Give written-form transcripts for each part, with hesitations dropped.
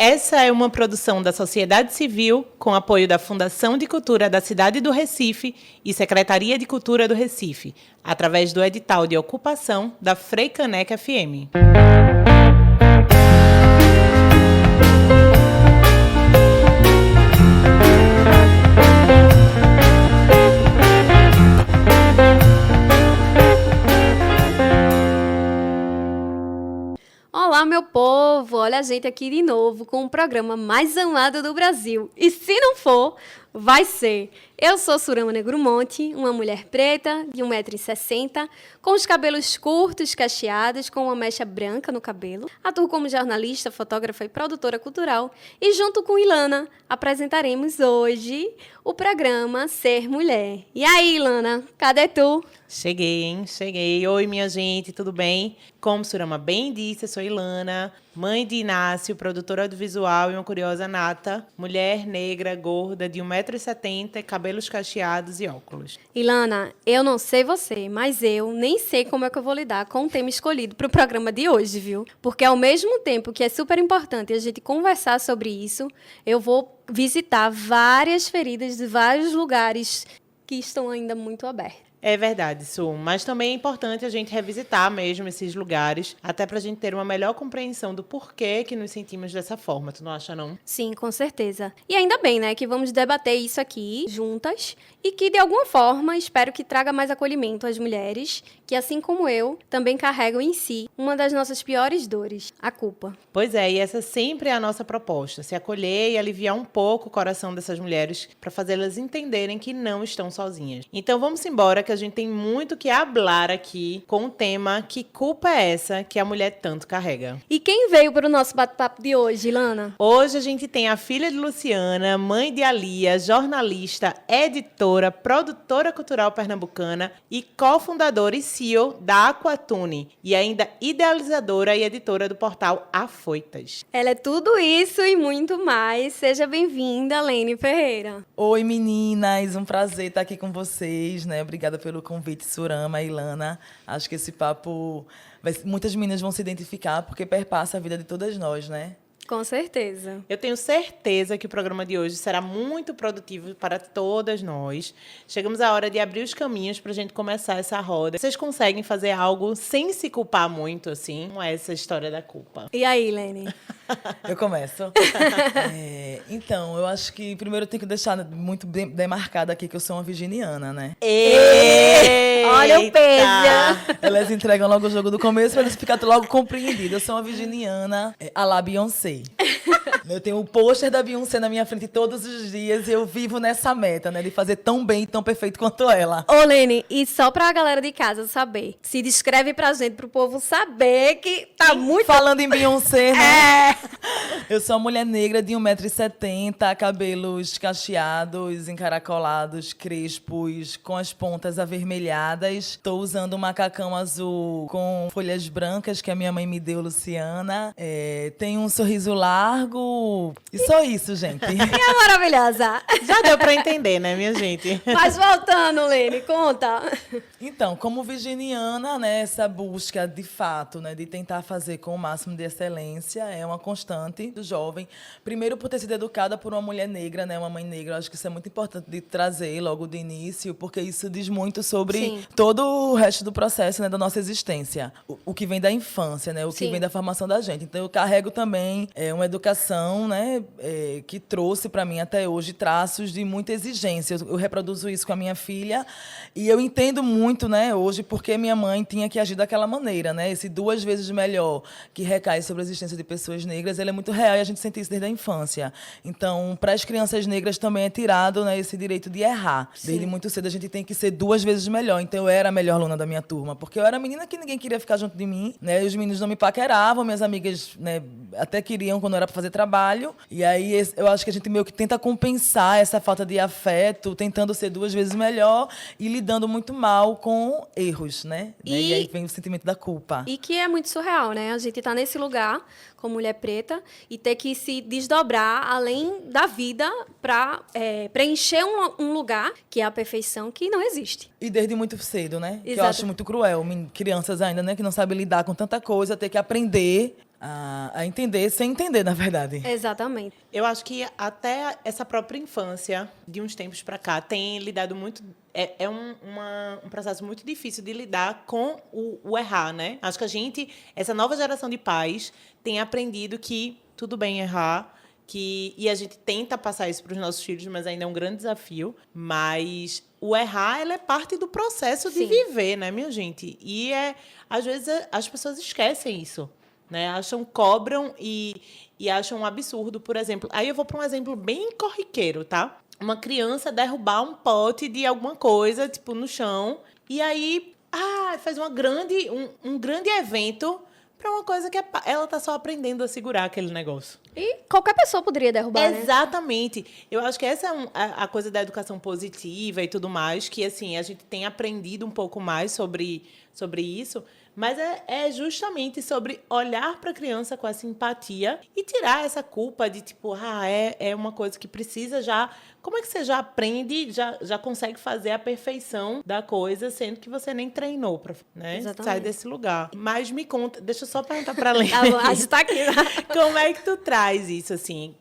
Essa é uma produção da sociedade civil com apoio da Fundação de Cultura da Cidade do Recife e Secretaria de Cultura do Recife, através do edital de ocupação da Freicaneca FM. Olá, meu povo! Olha a gente aqui de novo com o programa mais amado do Brasil. E se não for, vai ser. Eu sou Surama Negromonte, uma mulher preta de 1,60 m, com os cabelos curtos, cacheados, com uma mecha branca no cabelo. Atuo como jornalista, fotógrafa e produtora cultural. E junto com Ilana, apresentaremos hoje o programa Ser Mulher. E aí, Ilana, cadê tu? Cheguei, hein? Cheguei. Oi, minha gente, tudo bem? Como Surama bem disse, eu sou Ilana, mãe de Inácio, produtora audiovisual e uma curiosa nata, mulher negra, gorda, de 1,70 m, cabelos cacheados e óculos. Ilana, eu não sei você, mas eu nem sei como é que eu vou lidar com o tema escolhido para o programa de hoje, viu? Porque ao mesmo tempo que é super importante a gente conversar sobre isso, eu vou visitar várias feridas de vários lugares que estão ainda muito abertos. É verdade, Su, mas também é importante a gente revisitar mesmo esses lugares, até pra gente ter uma melhor compreensão do porquê que nos sentimos dessa forma, tu não acha não? Sim, com certeza. E ainda bem, né, que vamos debater isso aqui juntas e que, de alguma forma, espero que traga mais acolhimento às mulheres que, assim como eu, também carregam em si uma das nossas piores dores, a culpa. Pois é, e essa sempre é a nossa proposta, se acolher e aliviar um pouco o coração dessas mulheres para fazê-las entenderem que não estão sozinhas. Então vamos embora, que a gente tem muito que hablar aqui com o tema Que Culpa é Essa que a mulher tanto carrega. E quem veio para o nosso bate-papo de hoje, Ilana? Hoje a gente tem a filha de Luciana, mãe de Alia, jornalista, editora, produtora cultural pernambucana e cofundadora e CEO da Aquatune e ainda idealizadora e editora do portal Afoitas. Ela é tudo isso e muito mais. Seja bem-vinda, Lene Ferreira. Oi, meninas, um prazer estar aqui com vocês, né? Obrigada pelo convite, Surama, Ilana. Acho que esse papo, muitas meninas vão se identificar porque perpassa a vida de todas nós, né? Com certeza. Eu tenho certeza que o programa de hoje será muito produtivo para todas nós. Chegamos à hora de abrir os caminhos para a gente começar essa roda. Vocês conseguem fazer algo sem se culpar muito, assim? Não é essa história da culpa. E aí, Lene? Eu começo. Então, eu acho que primeiro eu tenho que deixar muito bem demarcado aqui que eu sou uma virginiana, né? Eita! Olha o peso! Elas entregam logo o jogo do começo para eles ficarem logo compreendidos. Eu sou uma virginiana à la Beyoncé. Eu tenho o pôster da Beyoncé na minha frente todos os dias e eu vivo nessa meta, né? De fazer tão bem e tão perfeito quanto ela. Ô, Lene, e só pra galera de casa saber, se descreve pra gente, pro povo saber que tá muito... Falando em Beyoncé, né? Eu sou uma mulher negra de 1,70 m, cabelos cacheados, encaracolados, crespos, com as pontas avermelhadas. Estou usando um macacão azul com folhas brancas que a minha mãe me deu, Luciana. Tenho um sorriso largo. E só isso, gente. E é maravilhosa. Já deu para entender, né, minha gente? Mas voltando, Lene, conta. Então, como virginiana, né, essa busca de fato, né, de tentar fazer com o máximo de excelência é uma constante do jovem. Primeiro, por ter sido educada por uma mulher negra, né, uma mãe negra. Eu acho que isso é muito importante de trazer logo de início, porque isso diz muito sobre Sim. todo o resto do processo, né, da nossa existência. O que vem da infância, né, o que Sim. vem da formação da gente. Então, eu carrego também uma educação, né, que trouxe para mim até hoje traços de muita exigência. Eu reproduzo isso com a minha filha e eu entendo muito, né, hoje porque minha mãe tinha que agir daquela maneira, né? Esse 2 vezes melhor que recai sobre a existência de pessoas negras, ele é muito real e a gente sente isso desde a infância. Então, para as crianças negras também é tirado, né, esse direito de errar. Sim. Desde muito cedo a gente tem que ser 2 vezes melhor. Então, eu era a melhor aluna da minha turma, porque eu era a menina que ninguém queria ficar junto de mim, né? Os meninos não me paqueravam, minhas amigas, né, até queriam quando era para fazer trabalho. E aí eu acho que a gente meio que tenta compensar essa falta de afeto, tentando ser 2 vezes melhor e lidando muito mal com erros, né? E aí vem o sentimento da culpa. E que é muito surreal, né? A gente tá nesse lugar como mulher preta e ter que se desdobrar além da vida para preencher um lugar que é a perfeição que não existe. E desde muito cedo, né? Exato. Que eu acho muito cruel. Crianças ainda, né, que não sabem lidar com tanta coisa, ter que aprender a entender sem entender, na verdade. Exatamente. Eu acho que até essa própria infância, de uns tempos para cá, tem lidado muito. É um processo muito difícil de lidar com o errar, né? Acho que essa nova geração de pais, tem aprendido que tudo bem errar, e a gente tenta passar isso para os nossos filhos, mas ainda é um grande desafio. Mas o errar, ela é parte do processo de viver, né, minha gente? E às vezes as pessoas esquecem isso, né? Cobram e acham um absurdo, por exemplo. Aí eu vou para um exemplo bem corriqueiro, tá? Uma criança derrubar um pote de alguma coisa, tipo, no chão, e aí faz um grande evento para uma coisa que ela tá só aprendendo a segurar aquele negócio. E qualquer pessoa poderia derrubar, né? Exatamente. Eu acho que essa é a coisa da educação positiva e tudo mais, que assim, a gente tem aprendido um pouco mais sobre isso, mas é justamente sobre olhar para a criança com essa empatia e tirar essa culpa de, tipo, é uma coisa que precisa já... Como é que você já aprende, já consegue fazer a perfeição da coisa, sendo que você nem treinou para, né, sair desse lugar? Mas me conta, deixa eu só perguntar para a Lene. A gente tá aqui. Como é que tu traz isso, assim,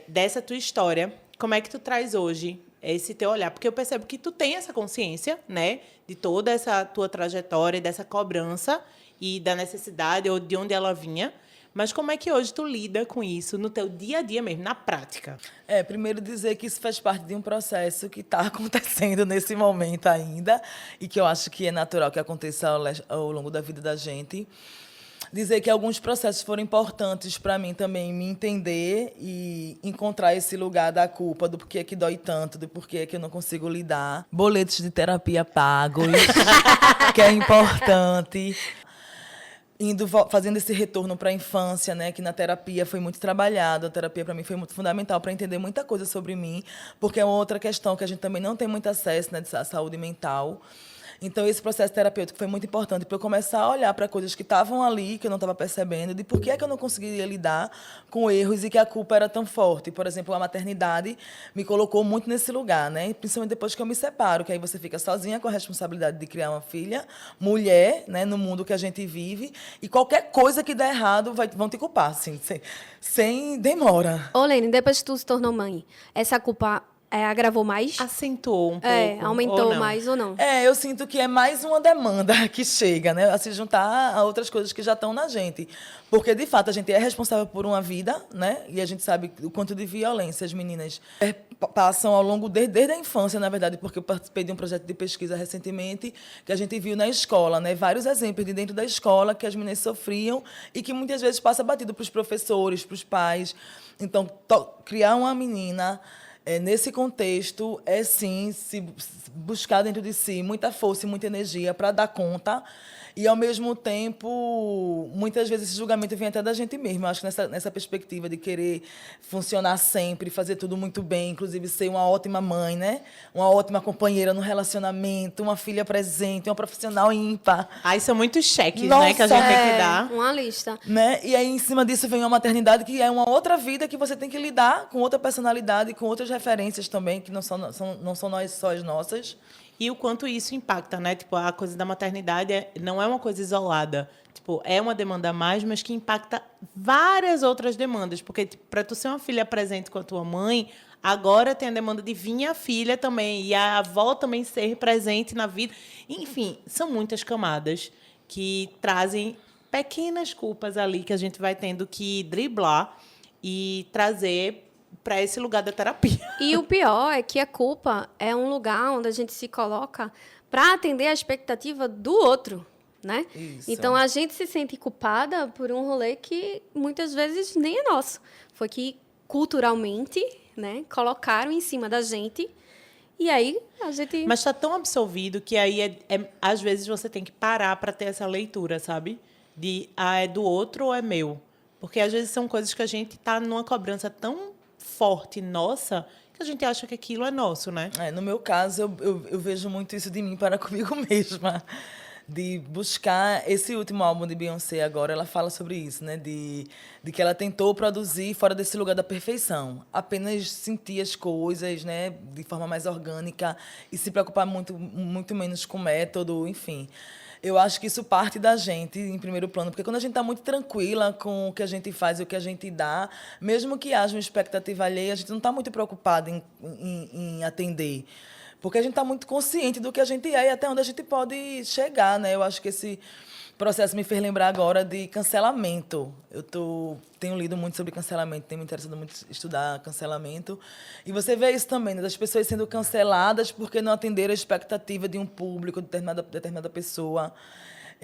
dessa tua história? Como é que tu traz hoje esse teu olhar? Porque eu percebo que tu tem essa consciência, né, de toda essa tua trajetória, dessa cobrança e da necessidade, ou de onde ela vinha. Mas como é que hoje tu lida com isso no teu dia a dia mesmo, na prática? Primeiro dizer que isso faz parte de um processo que está acontecendo nesse momento ainda e que eu acho que é natural que aconteça ao longo da vida da gente. Dizer que alguns processos foram importantes para mim também me entender e encontrar esse lugar da culpa, do porquê que dói tanto, do porquê que eu não consigo lidar. Boletos de terapia pagos, que é importante. Fazendo esse retorno para a infância, né, que na terapia foi muito trabalhado. A terapia, para mim, foi muito fundamental para entender muita coisa sobre mim, porque é uma outra questão que a gente também não tem muito acesso, né, da saúde mental. Então, esse processo terapêutico foi muito importante para eu começar a olhar para coisas que estavam ali, que eu não estava percebendo, de por que é que eu não conseguiria lidar com erros e que a culpa era tão forte. Por exemplo, a maternidade me colocou muito nesse lugar, né? Principalmente depois que eu me separo, que aí você fica sozinha com a responsabilidade de criar uma filha, mulher, né, no mundo que a gente vive, e qualquer coisa que der errado vão te culpar, assim, sem demora. Ô, Lene, depois que tu se tornou mãe, essa culpa agravou mais? Acentuou um pouco. Aumentou mais ou não? Eu sinto que é mais uma demanda que chega, né? A se juntar a outras coisas que já estão na gente. Porque, de fato, a gente é responsável por uma vida, né? E a gente sabe o quanto de violência as meninas passam ao longo, desde a infância, na verdade, porque eu participei de um projeto de pesquisa recentemente que a gente viu na escola, né? Vários exemplos de dentro da escola que as meninas sofriam e que muitas vezes passa batido para os professores, para os pais. Então, criar uma menina... nesse contexto, sim, se buscar dentro de si muita força e muita energia para dar conta. E, ao mesmo tempo, muitas vezes esse julgamento vem até da gente mesmo. Eu acho que nessa perspectiva de querer funcionar sempre, fazer tudo muito bem, inclusive ser uma ótima mãe, né? Uma ótima companheira no relacionamento, uma filha presente, uma profissional ímpar. São muitos cheques, né, que a gente tem que dar. Uma lista. Né? E aí, em cima disso, vem uma maternidade que é uma outra vida que você tem que lidar com outra personalidade, com outras referências também, que não são só as nossas. E o quanto isso impacta, né? Tipo, a coisa da maternidade não é uma coisa isolada. Tipo, é uma demanda a mais, mas que impacta várias outras demandas. Porque, tipo, para tu ser uma filha presente com a tua mãe, agora tem a demanda de vir a filha também. E a avó também ser presente na vida. Enfim, são muitas camadas que trazem pequenas culpas ali que a gente vai tendo que driblar e trazer para esse lugar da terapia. E o pior é que a culpa é um lugar onde a gente se coloca para atender a expectativa do outro, né? Isso. Então, a gente se sente culpada por um rolê que muitas vezes nem é nosso. Foi que, culturalmente, né, colocaram em cima da gente e aí a gente... Mas está tão absolvido que aí, às vezes, você tem que parar para ter essa leitura, sabe? De, é do outro ou é meu? Porque, às vezes, são coisas que a gente está numa cobrança tão forte nossa que a gente acha que aquilo é nosso, né? No meu caso, eu vejo muito isso de mim para comigo mesma. De buscar esse último álbum de Beyoncé agora, ela fala sobre isso, né? De que ela tentou produzir fora desse lugar da perfeição. Apenas sentir as coisas, né? De forma mais orgânica e se preocupar muito, muito menos com o método, enfim. eu acho que isso parte da gente, em primeiro plano, porque quando a gente está muito tranquila com o que a gente faz e o que a gente dá, mesmo que haja uma expectativa alheia, a gente não está muito preocupado em atender. Porque a gente está muito consciente do que a gente é e até onde a gente pode chegar, né? Eu acho que esse processo me fez lembrar agora de cancelamento. Tenho lido muito sobre cancelamento, tenho me interessado muito em estudar cancelamento. E você vê isso também, né? Das pessoas sendo canceladas porque não atenderam a expectativa de um público, de determinada pessoa.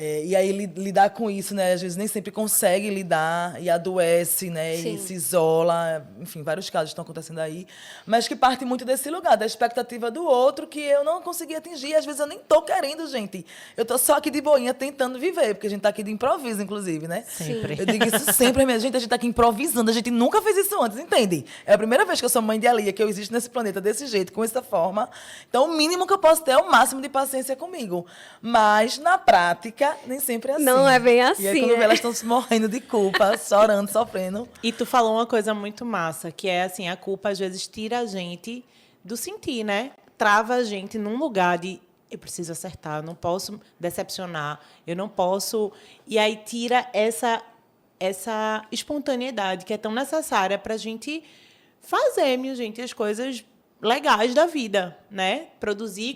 E aí lidar com isso, né? Às vezes nem sempre consegue lidar e adoece, né? Sim. E se isola. Enfim, vários casos estão acontecendo aí. Mas que parte muito desse lugar, da expectativa do outro que eu não consegui atingir. Às vezes eu nem estou querendo, gente. Eu estou só aqui de boinha tentando viver, porque a gente está aqui de improviso, inclusive, né? Sempre. Eu digo isso sempre, minha gente. A gente está aqui improvisando. A gente nunca fez isso antes, entende? É a primeira vez que eu sou mãe de Alia, que eu existo nesse planeta desse jeito, com essa forma. Então, o mínimo que eu posso ter é o máximo de paciência comigo. Mas, na prática, nem sempre é assim. Não é bem assim, E aí, quando né? elas estão se morrendo de culpa, chorando, sofrendo. E tu falou uma coisa muito massa, que é assim, a culpa às vezes tira a gente do sentir, né? Trava a gente num lugar de eu preciso acertar, eu não posso decepcionar, eu não posso... E aí tira essa espontaneidade que é tão necessária para a gente fazer, minha gente, as coisas legais da vida, né? Produzir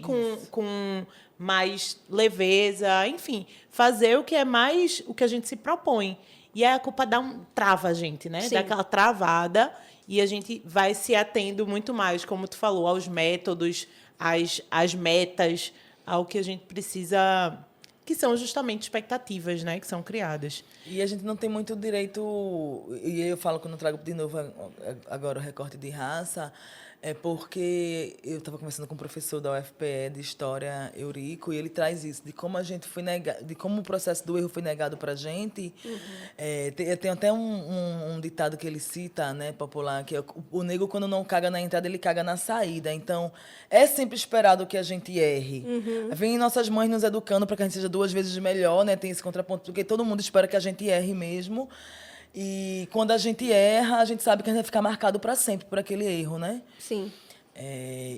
com mais leveza, enfim, fazer o que é mais o que a gente se propõe. E aí a culpa trava a gente, né? Sim. Dá aquela travada e a gente vai se atendo muito mais, como tu falou, aos métodos, às metas, ao que a gente precisa, que são justamente expectativas, né? Que são criadas. E a gente não tem muito direito... E eu falo, quando eu trago de novo agora o recorte de raça, é porque eu estava conversando com um professor da UFPE de História, Eurico, e ele traz isso, de como a gente foi negado, de como o processo do erro foi negado para a gente. Tem até um ditado que ele cita, né, popular, que é o negro, quando não caga na entrada, ele caga na saída. Então, é sempre esperado que a gente erre. Vem nossas mães nos educando para que a gente seja 2 vezes melhor, né? Tem esse contraponto, porque todo mundo espera que a gente erre mesmo. E quando a gente erra, a gente sabe que a gente vai ficar marcado para sempre por aquele erro, né? Sim.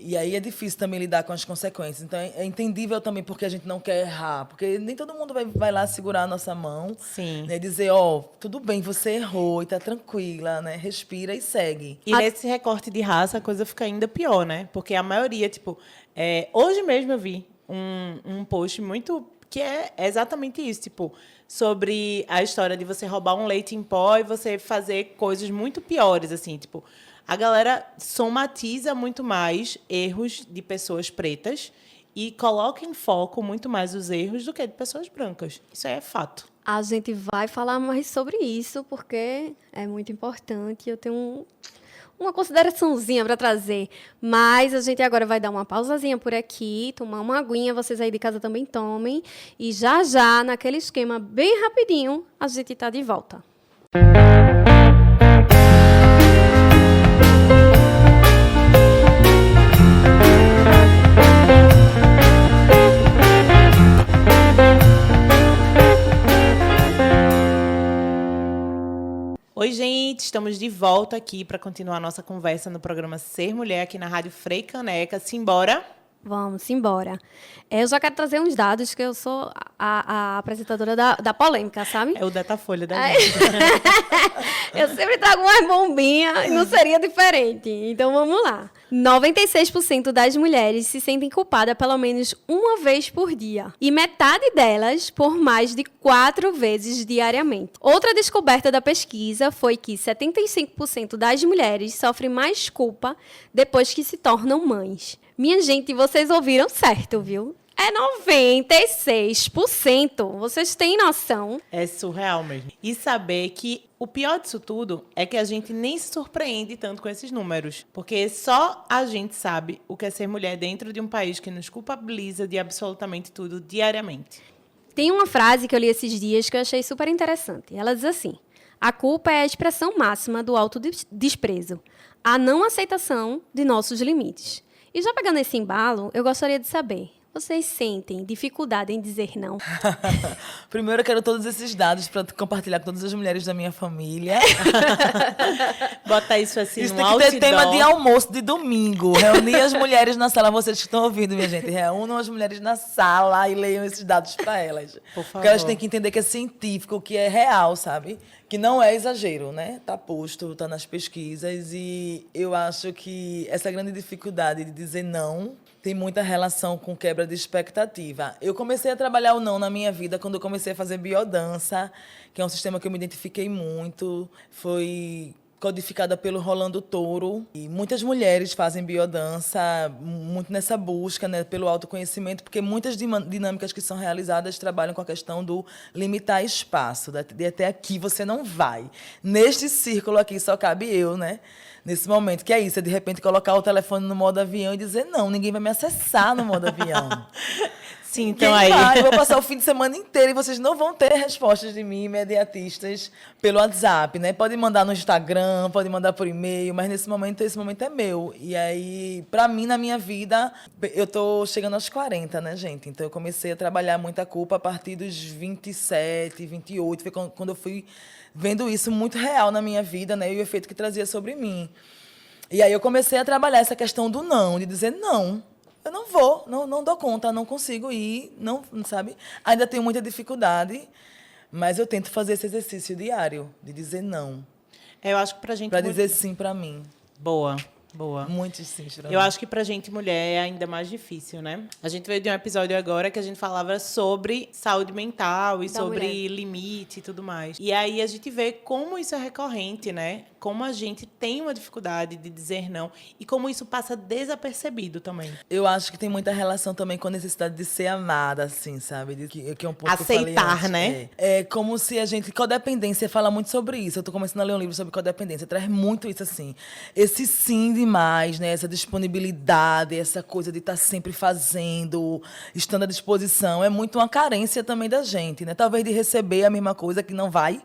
E aí é difícil também lidar com as consequências. Então, é entendível também porque a gente não quer errar. Porque nem todo mundo vai lá segurar a nossa mão. Sim. Né, dizer, tudo bem, você errou e tá tranquila, né? Respira e segue. E nesse recorte de raça, a coisa fica ainda pior, né? Porque a maioria, hoje mesmo eu vi um post muito... que é exatamente isso, sobre a história de você roubar um leite em pó e você fazer coisas muito piores, assim, a galera somatiza muito mais erros de pessoas pretas e coloca em foco muito mais os erros do que de pessoas brancas. Isso aí é fato. A gente vai falar mais sobre isso, porque é muito importante. Eu tenho uma consideraçãozinha para trazer, mas a gente agora vai dar uma pausazinha por aqui, tomar uma aguinha, vocês aí de casa também tomem, e já, naquele esquema bem rapidinho, a gente está de volta. Oi, gente, estamos de volta aqui para continuar a nossa conversa no programa Ser Mulher, aqui na Rádio Frei Caneca. Simbora? Vamos embora. Eu já quero trazer uns dados, que eu sou a apresentadora da polêmica, sabe? É o Datafolha da gente. Eu sempre trago umas bombinhas e não seria diferente. Então, vamos lá. 96% das mulheres se sentem culpadas pelo menos uma vez por dia. E metade delas por mais de 4 vezes diariamente. Outra descoberta da pesquisa foi que 75% das mulheres sofrem mais culpa depois que se tornam mães. Minha gente, vocês ouviram certo, viu? É 96%. Vocês têm noção? É surreal mesmo. E saber que o pior disso tudo é que a gente nem se surpreende tanto com esses números. Porque só a gente sabe o que é ser mulher dentro de um país que nos culpabiliza de absolutamente tudo diariamente. Tem uma frase que eu li esses dias que eu achei super interessante. Ela diz assim: a culpa é a expressão máxima do autodesprezo, a não aceitação de nossos limites. E já pegando esse embalo, eu gostaria de saber, vocês sentem dificuldade em dizer não? Primeiro, eu quero todos esses dados para compartilhar com todas as mulheres da minha família. Bota isso assim Isso no tem que ter outdoor. tema de almoço de domingo. Reunir as mulheres na sala. Vocês que estão ouvindo, minha gente. Reúnam as mulheres na sala e leiam esses dados para elas. Por favor. Porque elas têm que entender que é científico, que é real, sabe? Que não é exagero, né? Tá posto, tá nas pesquisas. E eu acho que essa grande dificuldade de dizer não tem muita relação com quebra de expectativa. Eu comecei a trabalhar o não na minha vida quando eu comecei a fazer biodança, que é um sistema que eu me identifiquei muito. Foi codificada pelo Rolando Touro. E muitas mulheres fazem biodança muito nessa busca, né, pelo autoconhecimento, porque muitas dinâmicas que são realizadas trabalham com a questão do limitar espaço, de até aqui você não vai. Neste círculo aqui só cabe eu, né? Nesse momento, que é isso, é de repente colocar o telefone no modo avião e dizer, não, ninguém vai me acessar no modo avião. Sim, então Quem aí. vai? Eu vou passar o fim de semana inteiro e vocês não vão ter respostas de mim, imediatistas, pelo WhatsApp, né? Pode mandar no Instagram, pode mandar por e-mail, mas esse momento é meu. E aí, pra mim, na minha vida, eu tô chegando aos 40, né, gente? Então eu comecei a trabalhar muita culpa a partir dos 27, 28, foi quando eu fui vendo isso muito real na minha vida, né? E o efeito que trazia sobre mim. E aí eu comecei a trabalhar essa questão do não, de dizer não. Eu não vou, não dou conta, não consigo ir, não, sabe? Ainda tenho muita dificuldade, mas eu tento fazer esse exercício diário, de dizer não. Eu acho que pra gente. Para dizer sim para mim. Boa, boa. Muitos sim para Eu mim. acho que pra gente mulher é ainda mais difícil, né? A gente veio de um episódio agora que a gente falava sobre saúde mental e Da sobre mulher. limite e tudo mais. E aí a gente vê como isso é recorrente, né? Como a gente tem uma dificuldade de dizer não e como isso passa desapercebido também. Eu acho que tem muita relação também com a necessidade de ser amada, assim, sabe? Que é um pouco que eu falei Aceitar, antes. né? É como se a gente... Codependência fala muito sobre isso. Eu tô começando a ler um livro sobre codependência. Traz muito isso, assim. Esse sim demais, né? Essa disponibilidade, essa coisa de estar sempre fazendo, estando à disposição. É muito uma carência também da gente, né? Talvez de receber a mesma coisa que não vai.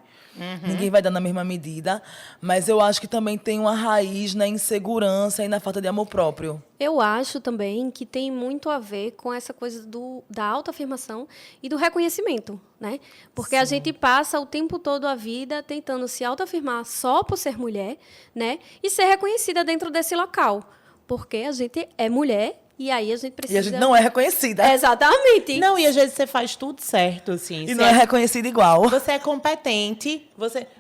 Ninguém vai dar na mesma medida. Mas eu acho que também tem uma raiz na insegurança e na falta de amor próprio. Eu acho também que tem muito a ver com essa coisa da autoafirmação e do reconhecimento, né? Porque a gente passa o tempo todo a vida tentando se autoafirmar só por ser mulher, né? E ser reconhecida dentro desse local. Porque a gente é mulher e aí a gente precisa... E a gente não é reconhecida. Exatamente. Não, e às vezes você faz tudo certo, assim. E Você não é reconhecida igual. Você é competente,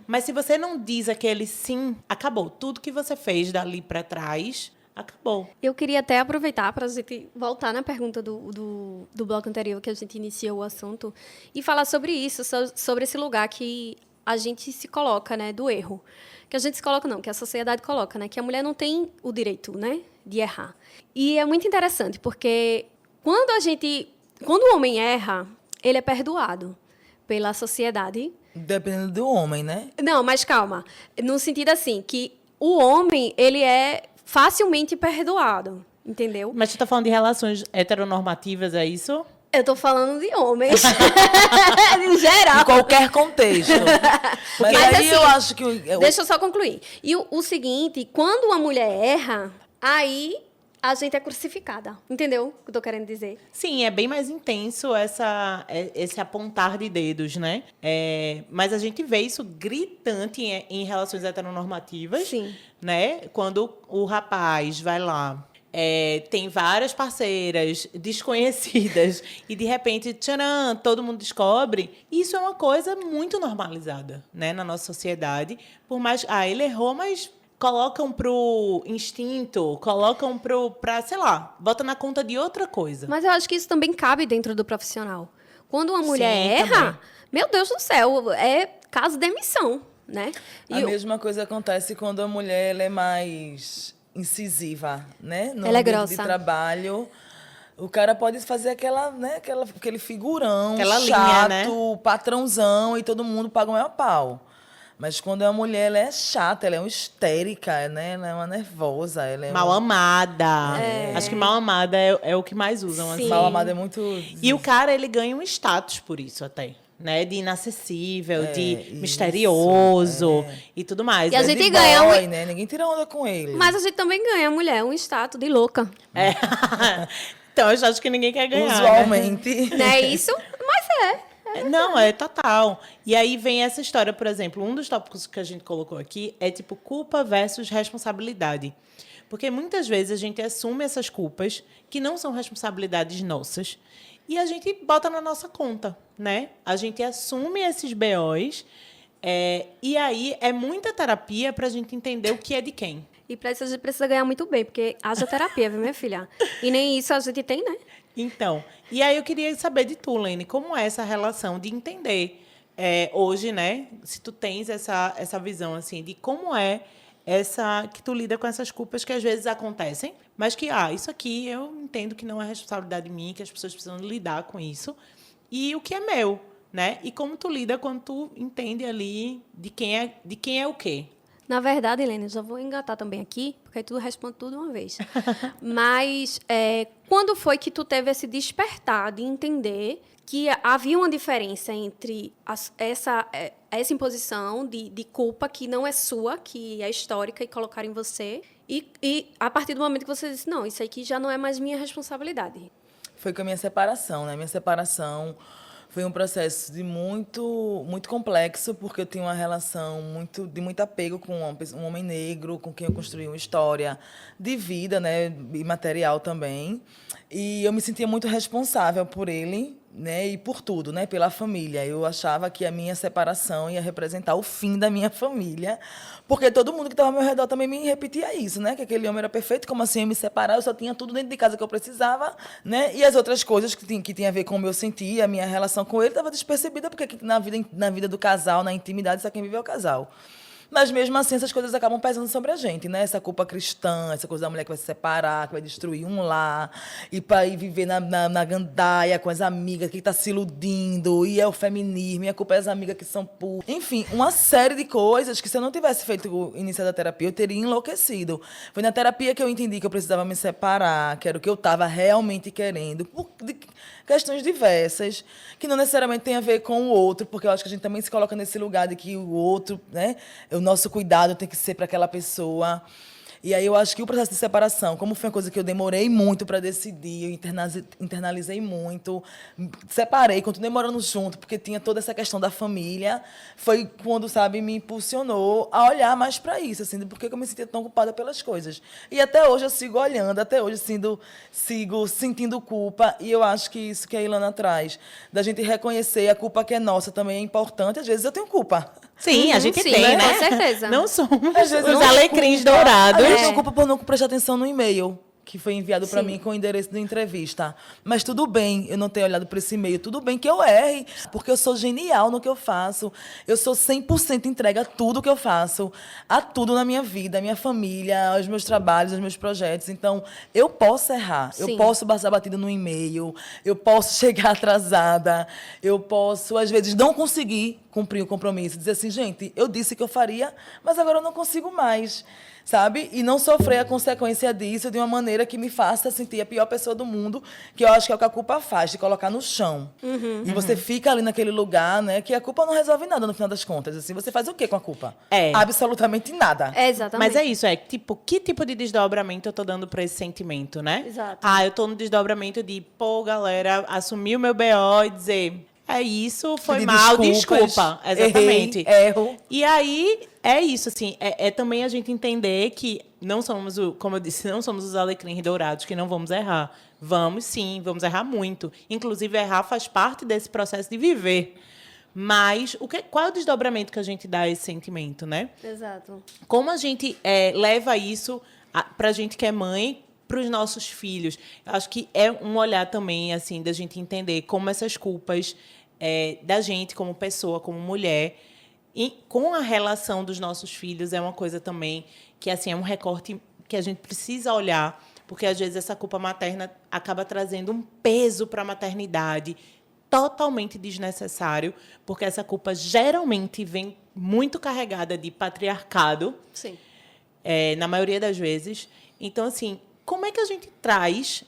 mas se você não diz aquele sim, acabou. Tudo que você fez dali pra trás, acabou. Eu queria até aproveitar para a gente voltar na pergunta do bloco anterior, que a gente iniciou o assunto, e falar sobre isso, sobre esse lugar que a gente se coloca, né, do erro. Que a gente se coloca, não, que a sociedade coloca, né, que a mulher não tem o direito, né, de errar. E é muito interessante, porque quando o homem erra, ele é perdoado pela sociedade. Dependendo do homem, né? Não, mas calma. No sentido assim, que o homem, ele é facilmente perdoado, entendeu? Mas você tá falando de relações heteronormativas, é isso? Eu tô falando de homens. em geral. Em qualquer contexto. Mas Mas, aí assim, eu acho que... Deixa eu só concluir. E o seguinte, quando uma mulher erra, aí a gente é crucificada. Entendeu o que eu tô querendo dizer? Sim, é bem mais intenso esse apontar de dedos, né? Mas a gente vê isso gritante em relações heteronormativas. Sim. Né? Quando o rapaz vai lá, tem várias parceiras desconhecidas e, de repente, tcharam, todo mundo descobre. Isso é uma coisa muito normalizada, né, na nossa sociedade. Por mais... ele errou, mas... colocam pro instinto, colocam pra, sei lá, bota na conta de outra coisa. Mas eu acho que isso também cabe dentro do profissional. Quando uma mulher Sim, erra, também. meu Deus do céu, é caso de demissão, né? A mesma coisa acontece quando a mulher ela é mais incisiva, né? No Ela é ambiente grossa. de trabalho. O cara pode fazer aquele figurão Aquela linha, chato, né? patrãozão, e todo mundo paga o maior pau. Mas quando é uma mulher, ela é chata, ela é uma histérica, né? Ela é uma nervosa. Ela é Mal amada. Acho que mal amada é o que mais usam. Sim. Assim. Mal amada é muito... E o cara, ele ganha um status por isso até. Né? De inacessível, de isso, misterioso e tudo mais. E a Mas- gente de ganha boy, né? Ninguém tira onda com ele. Mas a gente também ganha, mulher, um status de louca. Então, eu acho que ninguém quer ganhar, Usualmente. Não é isso? Mas né? Não, é total. E aí vem essa história, por exemplo, um dos tópicos que a gente colocou aqui é tipo culpa versus responsabilidade. Porque muitas vezes a gente assume essas culpas que não são responsabilidades nossas e a gente bota na nossa conta, né? A gente assume esses BOs e aí é muita terapia para a gente entender o que é de quem. E para isso a gente precisa ganhar muito bem, porque haja terapia, viu, minha filha? E nem isso a gente tem, né? Então, e aí eu queria saber de tu, Lene, como é essa relação de entender hoje, né? Se tu tens essa visão, assim, de como é que tu lida com essas culpas que às vezes acontecem, mas que, isso aqui eu entendo que não é responsabilidade minha, que as pessoas precisam lidar com isso, e o que é meu, né? E como tu lida quando tu entende ali de quem é o quê. Na verdade, Helena, eu já vou engatar também aqui, porque aí tu responde tudo uma vez. Mas quando foi que tu teve esse despertar de entender que havia uma diferença entre essa imposição de culpa que não é sua, que é histórica, e colocar em você, e a partir do momento que você disse, não, isso aqui já não é mais minha responsabilidade? Foi com a minha separação, né? Minha separação foi um processo de muito complexo, porque eu tinha uma relação de muito apego com um homem negro, com quem eu construí uma história de vida, né, e material também. E eu me sentia muito responsável por ele, né, e por tudo, né, pela família. Eu achava que a minha separação ia representar o fim da minha família, porque todo mundo que estava ao meu redor também me repetia isso, né, que aquele homem era perfeito, como assim eu me separar, eu só tinha tudo dentro de casa que eu precisava, né, e as outras coisas que tinha a ver com o meu sentir, a minha relação com ele estava despercebida, porque na vida do casal, na intimidade, só quem vive é o casal. Mas, mesmo assim, essas coisas acabam pesando sobre a gente, né? Essa culpa cristã, essa coisa da mulher que vai se separar, que vai destruir um lar, e para ir viver na gandaia com as amigas, que está se iludindo, e é o feminismo, e a culpa é as amigas que são putas. Enfim, uma série de coisas que, se eu não tivesse feito o início da terapia, eu teria enlouquecido. Foi na terapia que eu entendi que eu precisava me separar, que era o que eu estava realmente querendo, de questões diversas, que não necessariamente tem a ver com o outro, porque eu acho que a gente também se coloca nesse lugar de que o outro, né? O nosso cuidado tem que ser para aquela pessoa. E aí eu acho que o processo de separação, como foi uma coisa que eu demorei muito para decidir, eu internalizei muito, separei, continuei morando junto, porque tinha toda essa questão da família, foi quando, sabe, me impulsionou a olhar mais para isso, assim, de por que eu me sentia tão culpada pelas coisas. E até hoje eu sigo olhando, até hoje sigo sentindo culpa, e eu acho que isso que a Ilana traz, da gente reconhecer a culpa que é nossa também é importante. Às vezes eu tenho culpa. Sim, a gente sim, tem, né? com certeza. Não somos Às vezes os eu alecrins culpa. dourados. Às vezes eu culpa por não prestar atenção no e-mail que foi enviado para Sim. mim com o endereço da entrevista. Mas tudo bem eu não ter olhado para esse e-mail. Tudo bem que eu erre, porque eu sou genial no que eu faço. Eu sou 100% entrega a tudo que eu faço, a tudo na minha vida, a minha família, aos meus trabalhos, aos meus projetos. Então, eu posso errar. Sim. Eu posso passar batida no e-mail, eu posso chegar atrasada, eu posso, às vezes, não conseguir cumprir o compromisso. Dizer assim, gente, eu disse que eu faria, mas agora eu não consigo mais. Sabe? E não sofrer a consequência disso de uma maneira que me faça sentir a pior pessoa do mundo, que eu acho que é o que a culpa faz, de colocar no chão. E você fica ali naquele lugar, né? Que a culpa não resolve nada no final das contas. Assim, você faz o quê com a culpa? Absolutamente nada. Exatamente. Mas é isso, tipo, que tipo de desdobramento eu tô dando pra esse sentimento, né? Exato. Eu tô no desdobramento de, galera, assumir o meu BO e dizer, é isso, foi Pedir mal, desculpas, desculpa. Exatamente. errei, erro. E aí, é isso, assim, é também a gente entender que não somos, como eu disse, não somos os alecrins dourados, que não vamos errar. Vamos sim, vamos errar muito. Inclusive, errar faz parte desse processo de viver. Mas qual é o desdobramento que a gente dá a esse sentimento, né? Exato. Como a gente leva isso para a gente que é mãe, para os nossos filhos? Eu acho que é um olhar também, assim, da gente entender como essas culpas da gente como pessoa, como mulher, e com a relação dos nossos filhos é uma coisa também que, assim, é um recorte que a gente precisa olhar, porque às vezes essa culpa materna acaba trazendo um peso para a maternidade totalmente desnecessário, porque essa culpa geralmente vem muito carregada de patriarcado. Sim. Na maioria das vezes. Então, assim, como é que a gente traz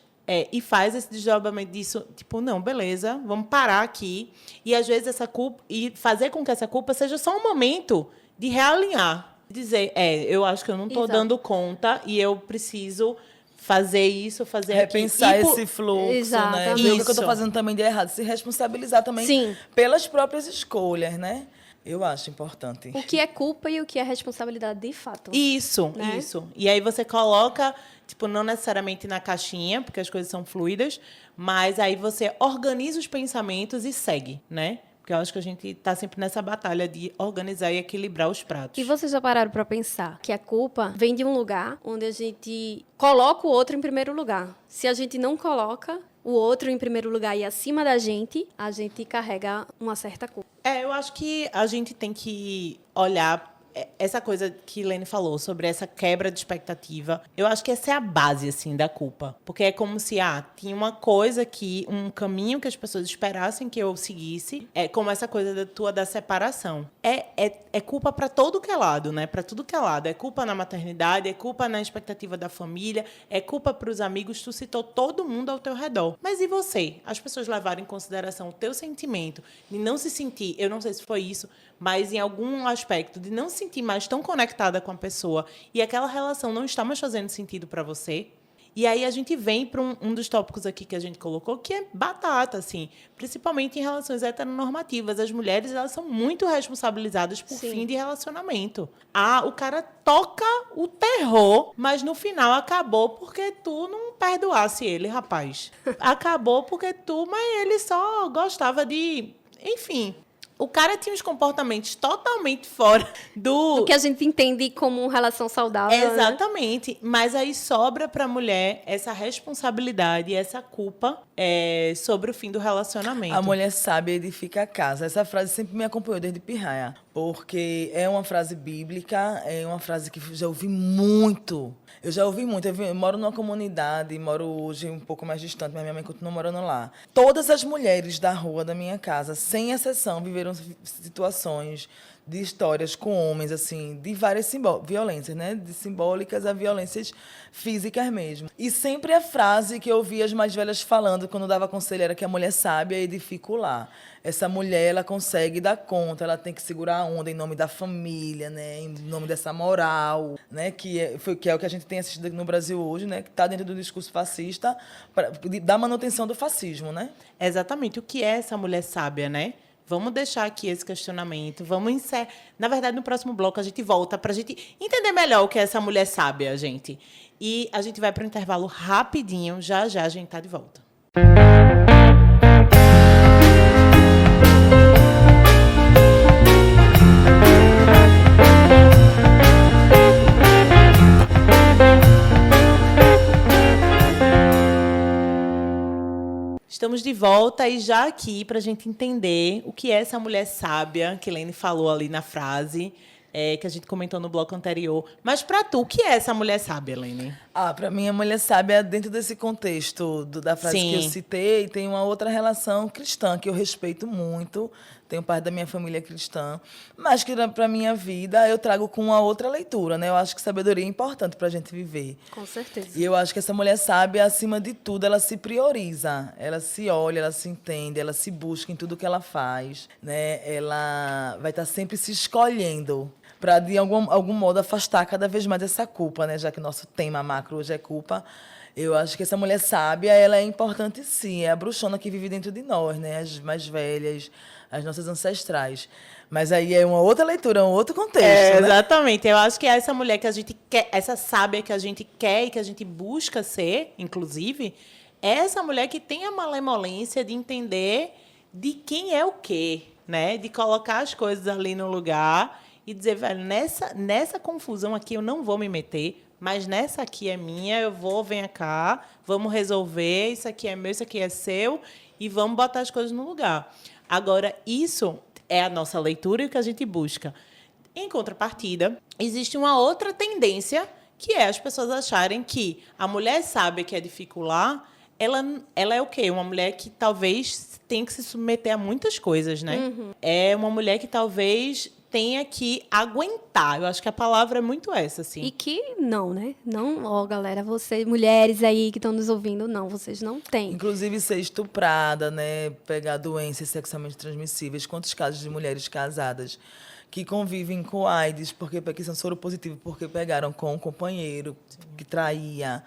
e faz esse desdobramento disso? Tipo, não, beleza, vamos parar aqui. E, às vezes, essa culpa... E fazer com que essa culpa seja só um momento de realinhar. Dizer, eu acho que eu não estou Exato. dando conta e eu preciso fazer isso, fazer repensar aquilo. esse fluxo, né? Exatamente. Ver o que eu tô Isso. fazendo também de errado. Se responsabilizar também Sim. pelas próprias escolhas, né? Eu acho importante. O que é culpa e o que é responsabilidade de fato. Isso, Né? isso. E aí você coloca, tipo, não necessariamente na caixinha, porque as coisas são fluidas, mas aí você organiza os pensamentos e segue, né? Porque eu acho que a gente tá sempre nessa batalha de organizar e equilibrar os pratos. E vocês já pararam para pensar que a culpa vem de um lugar onde a gente coloca o outro em primeiro lugar. Se a gente não coloca o outro em primeiro lugar e acima da gente, a gente carrega uma certa culpa. Eu acho que a gente tem que olhar essa coisa que Lene falou sobre essa quebra de expectativa. Eu acho que essa é a base, assim, da culpa. Porque é como se, tinha uma coisa que, um caminho que as pessoas esperassem que eu seguisse, como essa coisa da separação. É culpa para todo que é lado, né? Para tudo que é lado. É culpa na maternidade, é culpa na expectativa da família, é culpa para os amigos. Tu citou todo mundo ao teu redor. Mas e você? As pessoas levaram em consideração o teu sentimento de não se sentir, eu não sei se foi isso, mas em algum aspecto de não se sentir mais tão conectada com a pessoa e aquela relação não está mais fazendo sentido para você. E aí a gente vem para um dos tópicos aqui que a gente colocou, que é batata, assim, principalmente em relações heteronormativas. As mulheres, elas são muito responsabilizadas por fim de relacionamento. O cara toca o terror, mas no final acabou porque tu não perdoasse ele, rapaz. Acabou porque mas ele só gostava de... Enfim... O cara tinha uns comportamentos totalmente fora Do que a gente entende como relação saudável. Exatamente. Né? Mas aí sobra para a mulher essa responsabilidade, essa culpa sobre o fim do relacionamento. A mulher sábia edifica a casa. Essa frase sempre me acompanhou desde pirraia. Porque é uma frase bíblica, é uma frase que eu já ouvi muito. Eu moro numa comunidade, moro hoje um pouco mais distante, mas minha mãe continua morando lá. Todas as mulheres da rua da minha casa, sem exceção, viveram situações de histórias com homens, assim, de várias violências, né? De simbólicas a violências físicas mesmo. E sempre a frase que eu ouvia as mais velhas falando quando dava conselho era que a mulher sábia edifica o lar. Essa mulher, ela consegue dar conta, ela tem que segurar a onda em nome da família, né? Em nome dessa moral, né? Que é o que a gente tem assistido no Brasil hoje, né? Que está dentro do discurso fascista, da manutenção do fascismo, né? Exatamente. O que é essa mulher sábia, né? Vamos deixar aqui esse questionamento. Na verdade, no próximo bloco, a gente volta para a gente entender melhor o que é essa mulher sábia, gente. E a gente vai para o intervalo rapidinho. Já, já a gente está de volta. Estamos de volta e já aqui para a gente entender o que é essa mulher sábia que Lene falou ali na frase, que a gente comentou no bloco anterior. Mas para tu, o que é essa mulher sábia, Lene? Para mim, a mulher sábia, dentro desse contexto da frase que eu citei, tem uma outra relação cristã que eu respeito muito. Tenho parte da minha família cristã, mas que para a minha vida eu trago com uma outra leitura, né? Eu acho que sabedoria é importante para a gente viver. Com certeza. E eu acho que essa mulher sábia, acima de tudo, ela se prioriza, ela se olha, ela se entende, ela se busca em tudo que ela faz, né? Ela vai estar sempre se escolhendo para, de algum modo, afastar cada vez mais essa culpa, né? Já que nosso tema macro hoje é culpa. Eu acho que essa mulher sábia, ela é importante sim, é a bruxona que vive dentro de nós, né? As mais velhas, as nossas ancestrais. Mas aí é uma outra leitura, um outro contexto, né? Exatamente. Eu acho que é essa mulher que a gente quer, essa sábia que a gente quer e que a gente busca ser, inclusive, é essa mulher que tem a malemolência de entender de quem é o quê, né? De colocar as coisas ali no lugar e dizer, velho, nessa confusão aqui eu não vou me meter, mas nessa aqui é minha, vem cá, vamos resolver, isso aqui é meu, isso aqui é seu, e vamos botar as coisas no lugar. Agora, isso é a nossa leitura e o que a gente busca. Em contrapartida, existe uma outra tendência, que é as pessoas acharem que a mulher sábia que edifica o lar, ela é o quê? Uma mulher que talvez tenha que se submeter a muitas coisas, né? Uhum. É uma mulher que talvez tenha que aguentar. Eu acho que a palavra é muito essa, assim. E que não, né? Não, galera, vocês, mulheres aí que estão nos ouvindo, não, vocês não têm. Inclusive ser estuprada, né? Pegar doenças sexualmente transmissíveis. Quantos casos de mulheres casadas que convivem com AIDS, que são soropositivos, porque pegaram com um companheiro que traía.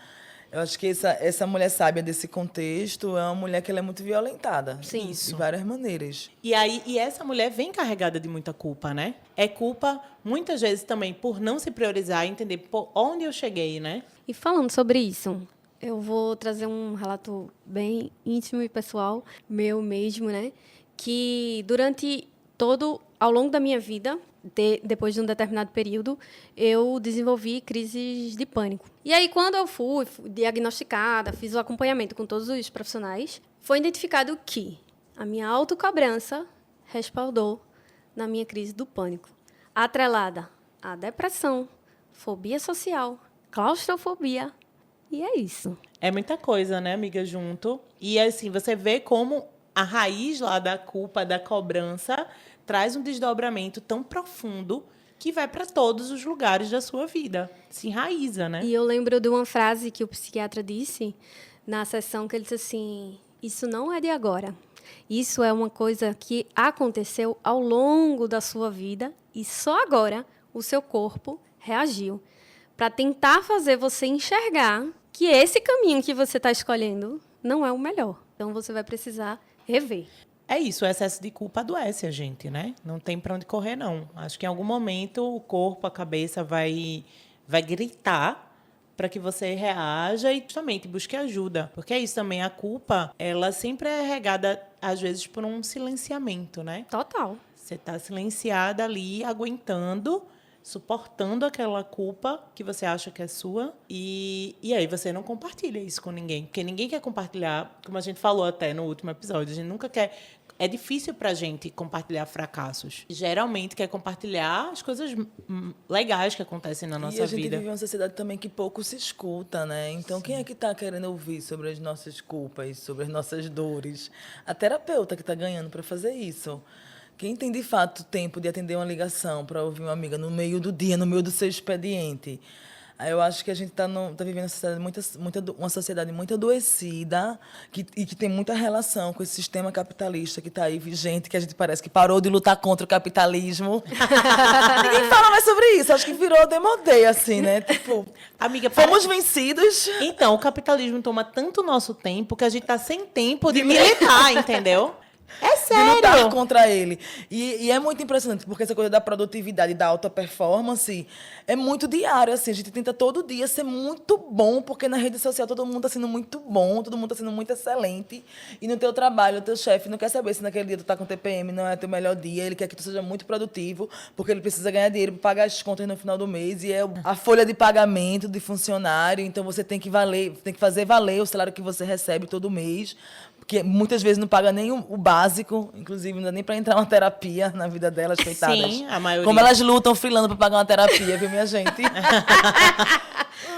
Eu acho que essa mulher sábia desse contexto é uma mulher que ela é muito violentada. Sim. De várias maneiras. E essa mulher vem carregada de muita culpa, né? É culpa, muitas vezes, também por não se priorizar e entender por onde eu cheguei, né? E falando sobre isso, eu vou trazer um relato bem íntimo e pessoal, meu mesmo, né? Que ao longo da minha vida, depois de um determinado período, eu desenvolvi crises de pânico. E aí, quando eu fui diagnosticada, fiz o acompanhamento com todos os profissionais, foi identificado que a minha autocobrança respaldou na minha crise do pânico, atrelada à depressão, fobia social, claustrofobia, e é isso. É muita coisa, né, amiga, junto. E assim, você vê como a raiz lá da culpa, da cobrança, traz um desdobramento tão profundo que vai para todos os lugares da sua vida. Se enraiza, né? E eu lembro de uma frase que o psiquiatra disse na sessão, que ele disse assim: isso não é de agora. Isso é uma coisa que aconteceu ao longo da sua vida e só agora o seu corpo reagiu para tentar fazer você enxergar que esse caminho que você está escolhendo não é o melhor. Então, você vai precisar rever. É isso, o excesso de culpa adoece a gente, né? Não tem para onde correr, não. Acho que em algum momento o corpo, a cabeça vai gritar para que você reaja e justamente busque ajuda. Porque é isso também, a culpa, ela sempre é regada, às vezes, por um silenciamento, né? Total. Você está silenciada ali, aguentando, suportando aquela culpa que você acha que é sua. E aí você não compartilha isso com ninguém. Porque ninguém quer compartilhar, como a gente falou até no último episódio, a gente nunca quer... É difícil pra gente compartilhar fracassos. Geralmente quer compartilhar as coisas legais que acontecem na nossa vida. E a gente vida. vive uma sociedade também que pouco se escuta, né? Então, quem é que está querendo ouvir sobre as nossas culpas, sobre as nossas dores? A terapeuta que está ganhando para fazer isso. Quem tem, de fato, tempo de atender uma ligação para ouvir uma amiga no meio do dia, no meio do seu expediente? Aí eu acho que a gente está vivendo uma sociedade muito adoecida e que tem muita relação com esse sistema capitalista que está aí vigente, que a gente parece que parou de lutar contra o capitalismo. Ninguém fala mais sobre isso. Acho que virou demodê, assim, né? Tipo, Amiga, fomos vencidos. Então, o capitalismo toma tanto nosso tempo que a gente está sem tempo de militar, entendeu? É sério. De lutar contra ele. E é muito impressionante, porque essa coisa da produtividade e da alta performance é muito diário, assim. A gente tenta todo dia ser muito bom, porque na rede social todo mundo está sendo muito bom, todo mundo está sendo muito excelente. E no teu trabalho, o teu chefe não quer saber se naquele dia tu está com TPM, não é teu melhor dia. Ele quer que tu seja muito produtivo, porque ele precisa ganhar dinheiro para pagar as contas no final do mês. E é a folha de pagamento de funcionário. Então você tem que fazer valer o salário que você recebe todo mês, porque muitas vezes não paga nem o básico, inclusive não dá nem para entrar uma terapia na vida delas, coitadas. Sim, a maioria. Como elas lutam frilando para pagar uma terapia, viu, minha gente?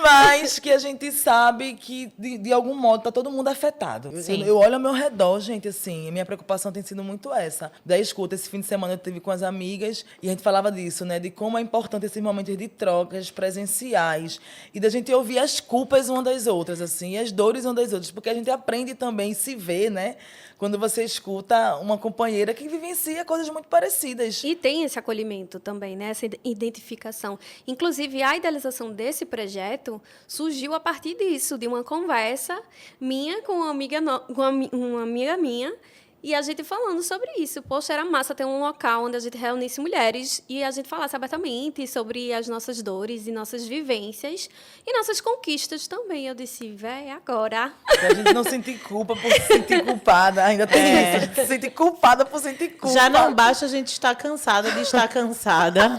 Mas que a gente sabe que, de algum modo, está todo mundo afetado. Eu olho ao meu redor, gente, assim, a minha preocupação tem sido muito essa. Da escuta, esse fim de semana eu estive com as amigas e a gente falava disso, né? De como é importante esses momentos de trocas presenciais e da gente ouvir as culpas uma das outras, assim, e as dores uma das outras, porque a gente aprende também a se ver, né? Quando você escuta uma companheira que vivencia coisas muito parecidas. E tem esse acolhimento também, né? Essa identificação. Inclusive, a idealização desse projeto surgiu a partir disso, de uma conversa minha com uma amiga minha, e a gente falando sobre isso. Poxa, era massa ter um local onde a gente reunisse mulheres e a gente falasse abertamente sobre as nossas dores e nossas vivências e nossas conquistas também. Eu disse, véi, agora. Pra gente não sentir culpa por se sentir culpada. Ainda tem isso, a gente se sente culpada por sentir culpa. Já não basta a gente estar cansada de estar cansada.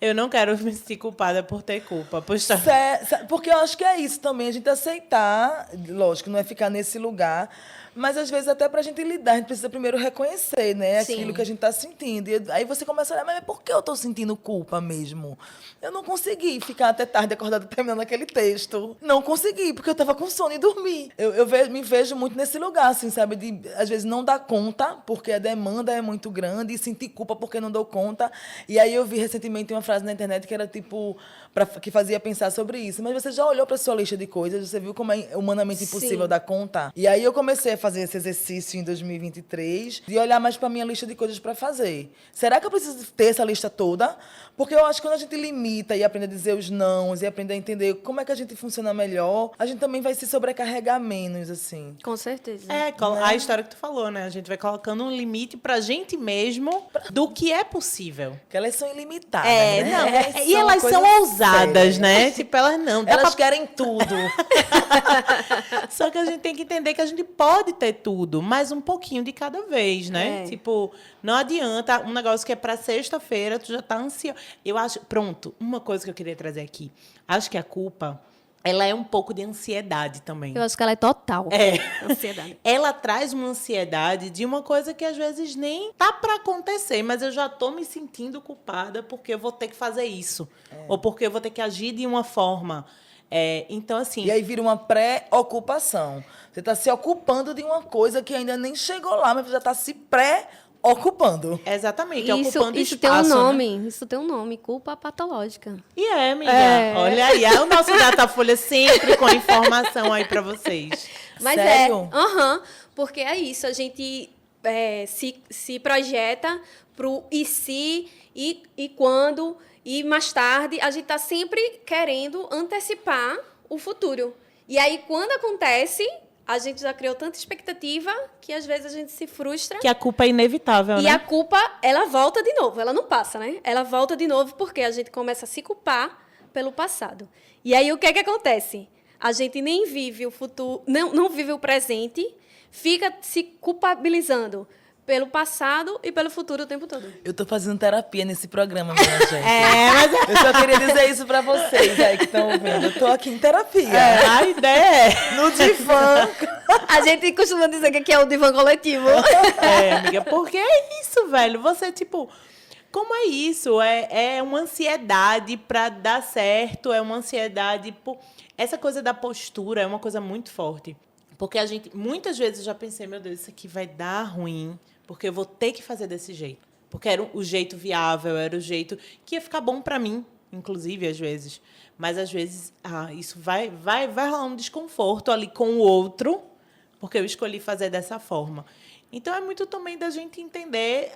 Eu não quero me sentir culpada por ter culpa. Porque eu acho que é isso também, a gente aceitar, lógico, não é ficar nesse lugar, mas às vezes até pra gente lidar, a gente precisa primeiro reconhecer, né, aquilo que a gente tá sentindo. E aí você começa a olhar, mas por que eu tô sentindo culpa mesmo? Eu não consegui ficar até tarde acordada terminando aquele texto. Não consegui, porque eu tava com sono e dormi. Me vejo muito nesse lugar, assim, sabe, de às vezes não dar conta, porque a demanda é muito grande, e sentir culpa porque não dou conta. E aí eu vi recentemente uma frase na internet que era tipo, que fazia pensar sobre isso. Mas você já olhou para sua lista de coisas, você viu como é humanamente impossível Sim. dar conta? E aí eu comecei a fazer esse exercício em 2023, de olhar mais para minha lista de coisas para fazer. Será que eu preciso ter essa lista toda? Porque eu acho que quando a gente limita e aprende a dizer os nãos e aprende a entender como é que a gente funciona melhor, a gente também vai se sobrecarregar menos, assim. Com certeza. A história que tu falou, né? A gente vai colocando um limite pra gente mesmo do que é possível. Porque elas são ilimitadas, né? Não, e elas são ousadas, né? Tipo, elas não. Elas querem tudo. Só que a gente tem que entender que a gente pode ter tudo, mas um pouquinho de cada vez, né? É. Tipo, não adianta um negócio que é pra sexta-feira, tu já tá ansioso. Eu acho, pronto, uma coisa que eu queria trazer aqui. Acho que a culpa, ela é um pouco de ansiedade também. Eu acho que ela é total. É. Ansiedade. Ela traz uma ansiedade de uma coisa que às vezes nem tá para acontecer, mas eu já tô me sentindo culpada porque eu vou ter que fazer isso. Ou porque eu vou ter que agir de uma forma. Então, assim. E aí vira uma pré-ocupação. Você está se ocupando de uma coisa que ainda nem chegou lá, mas você já está se pré-ocupando. Exatamente, Isso, ocupando isso espaço. tem um né? nome. Isso tem um nome. Culpa patológica. E amiga. É. Olha aí, o nosso Datafolha sempre com informação aí para vocês. Mas Sério? porque é isso, a gente se projeta pro e se, e quando, e mais tarde, a gente está sempre querendo antecipar o futuro. E aí, quando acontece, a gente já criou tanta expectativa que às vezes a gente se frustra. Que a culpa é inevitável, E né? a culpa, ela volta de novo, ela não passa, né? Ela volta de novo porque a gente começa a se culpar pelo passado. E aí, o que é que acontece? A gente nem vive o futuro, não vive o presente, fica se culpabilizando pelo passado e pelo futuro o tempo todo. Eu tô fazendo terapia nesse programa, minha gente. Mas Eu só queria dizer isso pra vocês aí que estão ouvindo. Eu tô aqui em terapia. a ideia é. No divã. A gente costuma dizer que aqui é o divã coletivo. Amiga, porque é isso, velho. Você, tipo, como é isso? É uma ansiedade pra dar certo, é uma ansiedade por. Essa coisa da postura é uma coisa muito forte. Porque a gente, muitas vezes eu já pensei, meu Deus, isso aqui vai dar ruim, porque eu vou ter que fazer desse jeito. Porque era o jeito viável, era o jeito que ia ficar bom pra mim, inclusive, às vezes. Mas, às vezes, isso vai rolar um desconforto ali com o outro, porque eu escolhi fazer dessa forma. Então, é muito também da gente entender,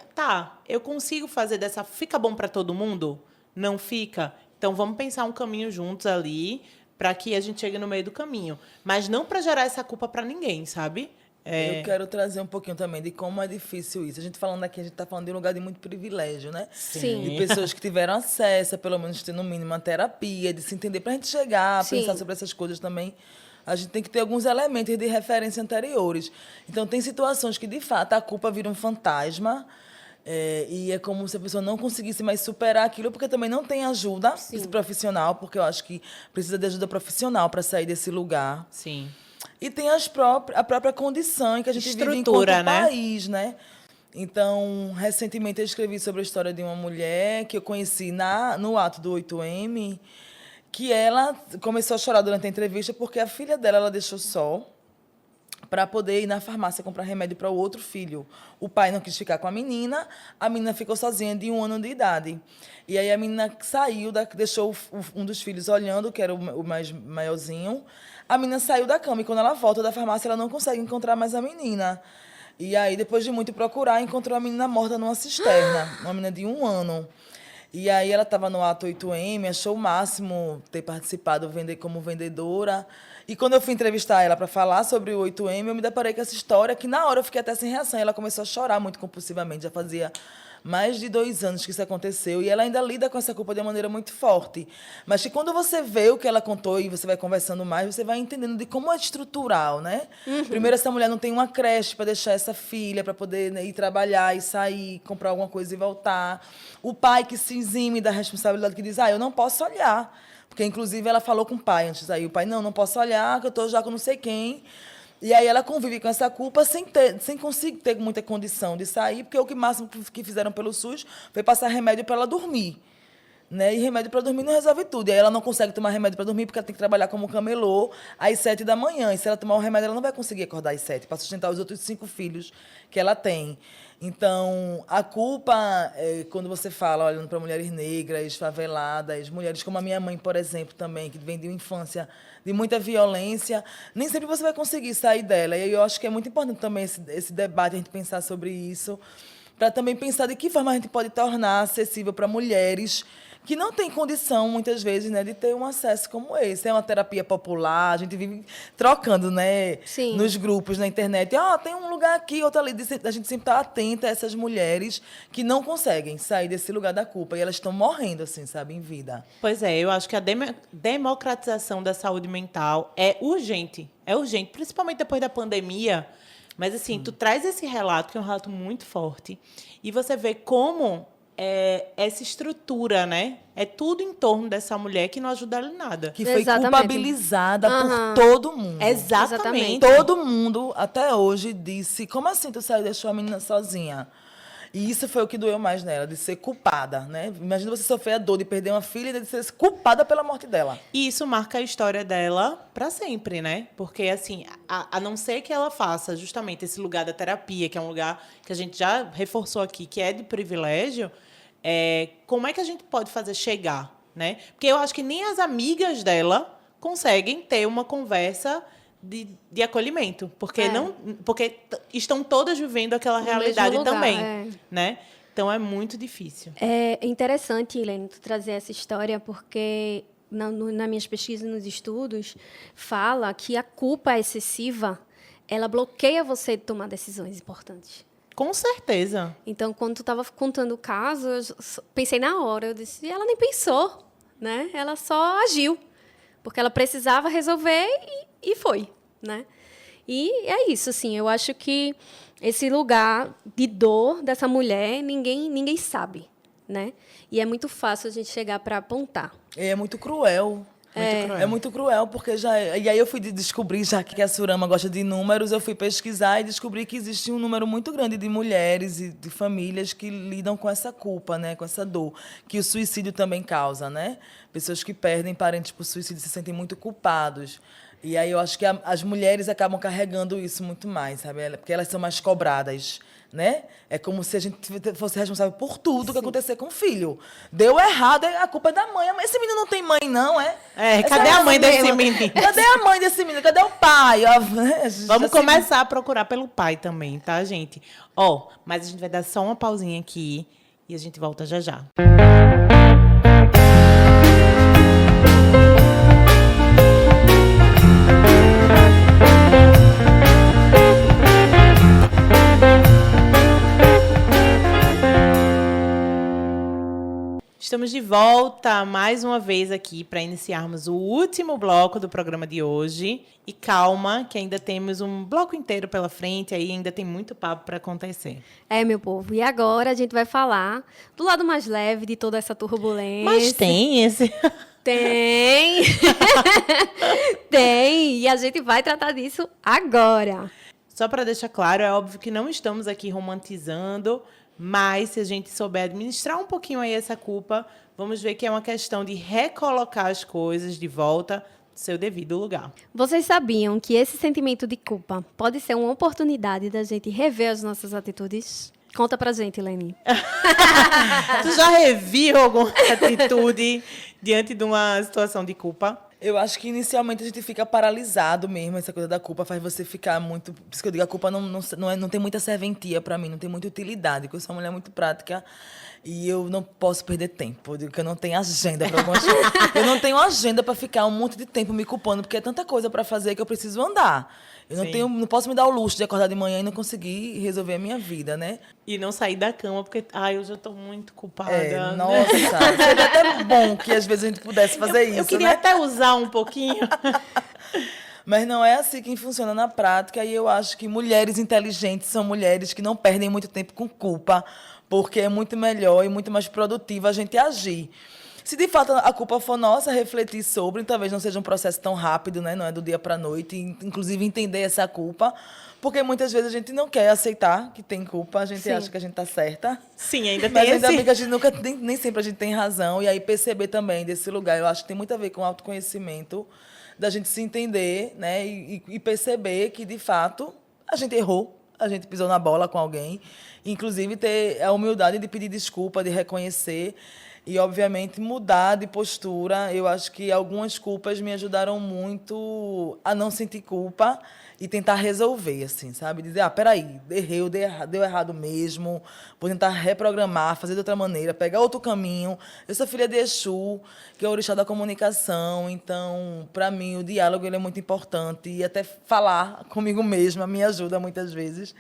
eu consigo fazer dessa... Fica bom para todo mundo? Não fica? Então, vamos pensar um caminho juntos ali para que a gente chegue no meio do caminho. Mas não para gerar essa culpa para ninguém, sabe? Eu quero trazer um pouquinho também de como é difícil isso. A gente falando aqui, a gente está falando de um lugar de muito privilégio, né? Sim. De pessoas que tiveram acesso, a, pelo menos ter no mínimo uma terapia, de se entender. Para a gente chegar a Sim. pensar sobre essas coisas também, a gente tem que ter alguns elementos de referência anteriores. Então, tem situações que, de fato, a culpa vira um fantasma. E é como se a pessoa não conseguisse mais superar aquilo, porque também não tem ajuda profissional, porque eu acho que precisa de ajuda profissional para sair desse lugar. Sim. E tem a própria condição em que a gente vive enquanto país, né? Então, recentemente eu escrevi sobre a história de uma mulher que eu conheci no ato do 8M, que ela começou a chorar durante a entrevista porque a filha dela ela deixou só para poder ir na farmácia comprar remédio para o outro filho. O pai não quis ficar com a menina ficou sozinha de 1 ano de idade. E aí a menina saiu, deixou um dos filhos olhando, que era o mais maiorzinho. A menina saiu da cama e quando ela volta da farmácia, ela não consegue encontrar mais a menina. E aí, depois de muito procurar, encontrou a menina morta numa cisterna, uma menina de 1 ano. E aí ela estava no ato 8M, achou o máximo ter participado como vendedora. E quando eu fui entrevistar ela para falar sobre o 8M, eu me deparei com essa história que na hora eu fiquei até sem reação. E ela começou a chorar muito compulsivamente. Já fazia mais de 2 anos que isso aconteceu. E ela ainda lida com essa culpa de uma maneira muito forte. Mas que quando você vê o que ela contou e você vai conversando mais, você vai entendendo de como é estrutural, né? Primeiro, essa mulher não tem uma creche para deixar essa filha, para poder, né, ir trabalhar e sair, comprar alguma coisa e voltar. O pai que se exime da responsabilidade, que diz, eu não posso olhar. Porque, inclusive, ela falou com o pai antes. Aí o pai, não posso olhar, que eu estou já com não sei quem. E aí ela convive com essa culpa sem conseguir ter muita condição de sair, porque o que máximo que fizeram pelo SUS foi passar remédio para ela dormir. né? E remédio para dormir não resolve tudo. E aí ela não consegue tomar remédio para dormir porque ela tem que trabalhar como camelô às 7 da manhã. E se ela tomar o remédio, ela não vai conseguir acordar às 7 para sustentar os outros 5 filhos que ela tem. Então, a culpa, quando você fala, olhando para mulheres negras, faveladas, mulheres como a minha mãe, por exemplo, também, que vem de uma infância de muita violência, nem sempre você vai conseguir sair dela. E eu acho que é muito importante também esse debate, a gente pensar sobre isso, para também pensar de que forma a gente pode tornar acessível para mulheres que não têm condição, muitas vezes, né, de ter um acesso como esse. É uma terapia popular, a gente vive trocando, né, Sim. nos grupos, na internet. Tem um lugar aqui, outro ali. A gente sempre está atenta a essas mulheres que não conseguem sair desse lugar da culpa. E elas estão morrendo, assim, sabe, em vida. Pois é, eu acho que a democratização da saúde mental é urgente. É urgente, principalmente depois da pandemia. Mas, assim, tu traz esse relato, que é um relato muito forte, e você vê como essa estrutura, né? É tudo em torno dessa mulher que não ajuda ela em nada. Que foi Exatamente. culpabilizada por todo mundo. Exatamente. Todo mundo, até hoje, disse, como assim tu saiu e deixou a menina sozinha? E isso foi o que doeu mais nela, de ser culpada, né? Imagina você sofrer a dor de perder uma filha e de ser culpada pela morte dela. E isso marca a história dela para sempre, né? Porque, assim, a não ser que ela faça justamente esse lugar da terapia, que é um lugar que a gente já reforçou aqui, que é de privilégio, como é que a gente pode fazer chegar, né? Porque eu acho que nem as amigas dela conseguem ter uma conversa de acolhimento, porque estão todas vivendo aquela No realidade mesmo lugar, também, né? Então é muito difícil. É interessante, Helene, tu trazer essa história, porque nas minhas pesquisas e nos estudos, fala que a culpa excessiva, ela bloqueia você de tomar decisões importantes. Com certeza. Então, quando tu estava contando o caso, eu pensei na hora, eu disse, ela nem pensou, né? Ela só agiu, porque ela precisava resolver e foi, né? E é isso, assim, eu acho que esse lugar de dor dessa mulher, ninguém sabe, né? E é muito fácil a gente chegar para apontar. É muito cruel. É muito cruel, porque E aí eu fui descobrir, já que a Surama gosta de números, eu fui pesquisar e descobri que existe um número muito grande de mulheres e de famílias que lidam com essa culpa, né? Com essa dor, que o suicídio também causa, né? Pessoas que perdem parentes por suicídio se sentem muito culpados. E aí eu acho que as mulheres acabam carregando isso muito mais, sabe? Porque elas são mais cobradas, né? É como se a gente fosse responsável por tudo que acontecer com o filho. Deu errado, a culpa é da mãe. Esse menino não tem mãe, não, é? Cadê a mãe desse menino? Cadê a mãe desse menino? Cadê o pai? Vamos começar a procurar pelo pai também, tá, gente? Mas a gente vai dar só uma pausinha aqui e a gente volta já já. Estamos de volta mais uma vez aqui para iniciarmos o último bloco do programa de hoje. E calma, que ainda temos um bloco inteiro pela frente, aí ainda tem muito papo para acontecer. Meu povo. E agora a gente vai falar do lado mais leve de toda essa turbulência. Mas tem esse... Tem! Tem! E a gente vai tratar disso agora. Só para deixar claro, é óbvio que não estamos aqui romantizando, mas se a gente souber administrar um pouquinho aí essa culpa, vamos ver que é uma questão de recolocar as coisas de volta no seu devido lugar. Vocês sabiam que esse sentimento de culpa pode ser uma oportunidade da gente rever as nossas atitudes? Conta pra gente, Leni. Tu já reviu alguma atitude diante de uma situação de culpa? Eu acho que inicialmente a gente fica paralisado mesmo, essa coisa da culpa faz você ficar muito... Por isso que eu digo, a culpa não tem muita serventia para mim, não tem muita utilidade, porque eu sou uma mulher muito prática e eu não posso perder tempo. Eu digo que eu não tenho agenda para algumas coisas. Eu não tenho agenda para ficar um monte de tempo me culpando, porque é tanta coisa para fazer que eu preciso andar. Eu não posso me dar o luxo de acordar de manhã e não conseguir resolver a minha vida, né? E não sair da cama, porque eu já estou muito culpada. Nossa, seria até bom que às vezes a gente pudesse fazer isso, Eu queria até usar um pouquinho. Mas não é assim que funciona na prática. E eu acho que mulheres inteligentes são mulheres que não perdem muito tempo com culpa, porque é muito melhor e muito mais produtiva a gente agir. Se de fato a culpa for nossa, refletir sobre, talvez não seja um processo tão rápido, né? Não é do dia para a noite, inclusive entender essa culpa, porque muitas vezes a gente não quer aceitar que tem culpa, a gente Sim. acha que a gente está certa. Sim, ainda Mas tem ainda bem esse... que a gente nunca, nem sempre a gente tem razão, e aí perceber também desse lugar, eu acho que tem muito a ver com autoconhecimento, da gente se entender, né? E perceber que, de fato, a gente errou, a gente pisou na bola com alguém, inclusive ter a humildade de pedir desculpa, de reconhecer e, obviamente, mudar de postura. Eu acho que algumas culpas me ajudaram muito a não sentir culpa e tentar resolver, assim, sabe? Dizer, peraí, errei, deu errado mesmo, vou tentar reprogramar, fazer de outra maneira, pegar outro caminho. Eu sou filha de Exu, que é o orixá da comunicação, então, para mim, o diálogo ele é muito importante e até falar comigo mesma me ajuda muitas vezes.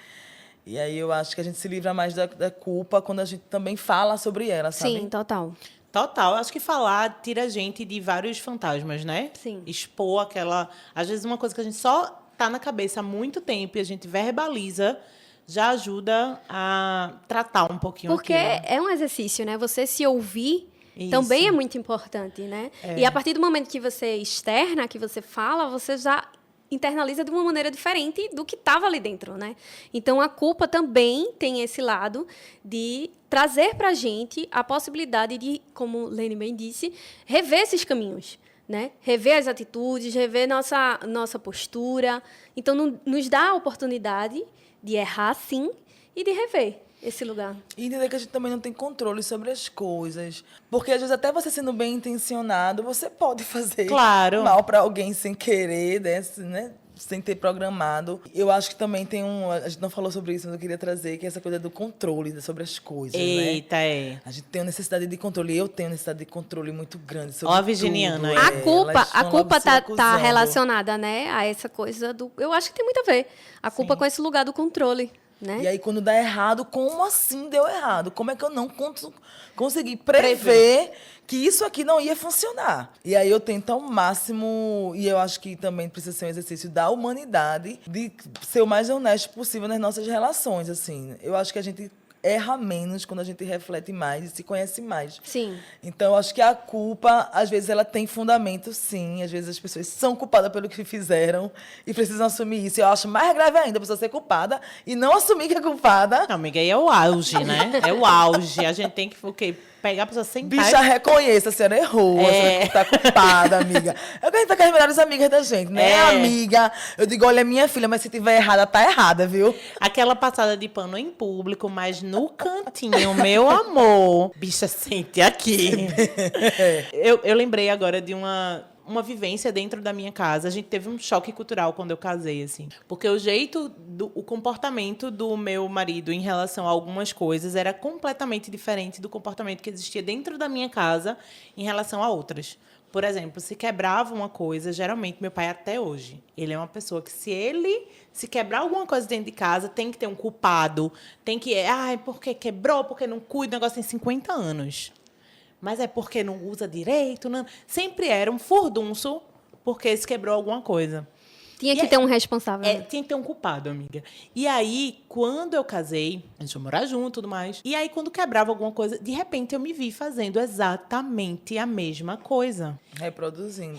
E aí eu acho que a gente se livra mais da culpa quando a gente também fala sobre ela, sabe? Sim, total. Total, acho que falar tira a gente de vários fantasmas, né? Sim. Expor aquela... Às vezes uma coisa que a gente só tá na cabeça há muito tempo e a gente verbaliza, já ajuda a tratar um pouquinho Porque aquilo. é um exercício, né? Você se ouvir Isso. também é muito importante, né? E a partir do momento que você externa, que você fala, você já internaliza de uma maneira diferente do que estava ali dentro, né? Então, a culpa também tem esse lado de trazer para a gente a possibilidade de, como Lene bem disse, rever esses caminhos, né? Rever as atitudes, rever nossa postura. Então, nos dá a oportunidade de errar, sim, e de rever esse lugar. E entender que a gente também não tem controle sobre as coisas. Porque, às vezes, até você sendo bem intencionado, você pode fazer Claro. mal para alguém sem querer, né? Sem ter programado. Eu acho que também tem a gente não falou sobre isso, mas eu queria trazer, que é essa coisa do controle sobre as coisas, né? Eita, é. A gente tem uma necessidade de controle. Eu tenho necessidade de controle muito grande sobre Ó a virginiana tudo. aí. A culpa, Elas a vão culpa logo se tá acusando. relacionada, né, a essa coisa do... Eu acho que tem muito a ver. A culpa com esse lugar do controle, né? E aí, quando dá errado, como assim deu errado? Como é que eu não consegui prever que isso aqui não ia funcionar? E aí eu tento ao máximo, e eu acho que também precisa ser um exercício da humanidade, de ser o mais honesto possível nas nossas relações, assim. Eu acho que a gente erra menos quando a gente reflete mais e se conhece mais. Sim. Então, eu acho que a culpa, às vezes, ela tem fundamento, sim. Às vezes, as pessoas são culpadas pelo que fizeram e precisam assumir isso. Eu acho mais grave ainda a pessoa ser culpada e não assumir que é culpada. Não, amiga, aí é o auge, né? É o auge. A gente tem que o quê? Pegar a pessoa sentar... Bicha, reconheça, a senhora errou, a senhora tá culpada, amiga. É o que a gente tá com as melhores amigas da gente, né? Amiga, eu digo, olha, minha filha, mas se tiver errada, tá errada, viu? Aquela passada de pano em público, mas no cantinho, meu amor. Bicha, sente aqui. Eu lembrei agora de uma vivência dentro da minha casa. A gente teve um choque cultural quando eu casei, assim. Porque o comportamento do meu marido em relação a algumas coisas era completamente diferente do comportamento que existia dentro da minha casa em relação a outras. Por exemplo, se quebrava uma coisa, geralmente, meu pai até hoje, ele é uma pessoa que se quebrar alguma coisa dentro de casa, tem que ter um culpado, tem que... porque quebrou, porque não cuida, o negócio tem 50 anos. Mas é porque não usa direito. Não. Sempre era um furdunço porque se quebrou alguma coisa. Tinha que ter um responsável. Tinha que ter um culpado, amiga. E aí, quando eu casei, a gente foi morar junto e tudo mais. E aí, quando quebrava alguma coisa, de repente eu me vi fazendo exatamente a mesma coisa. Reproduzindo.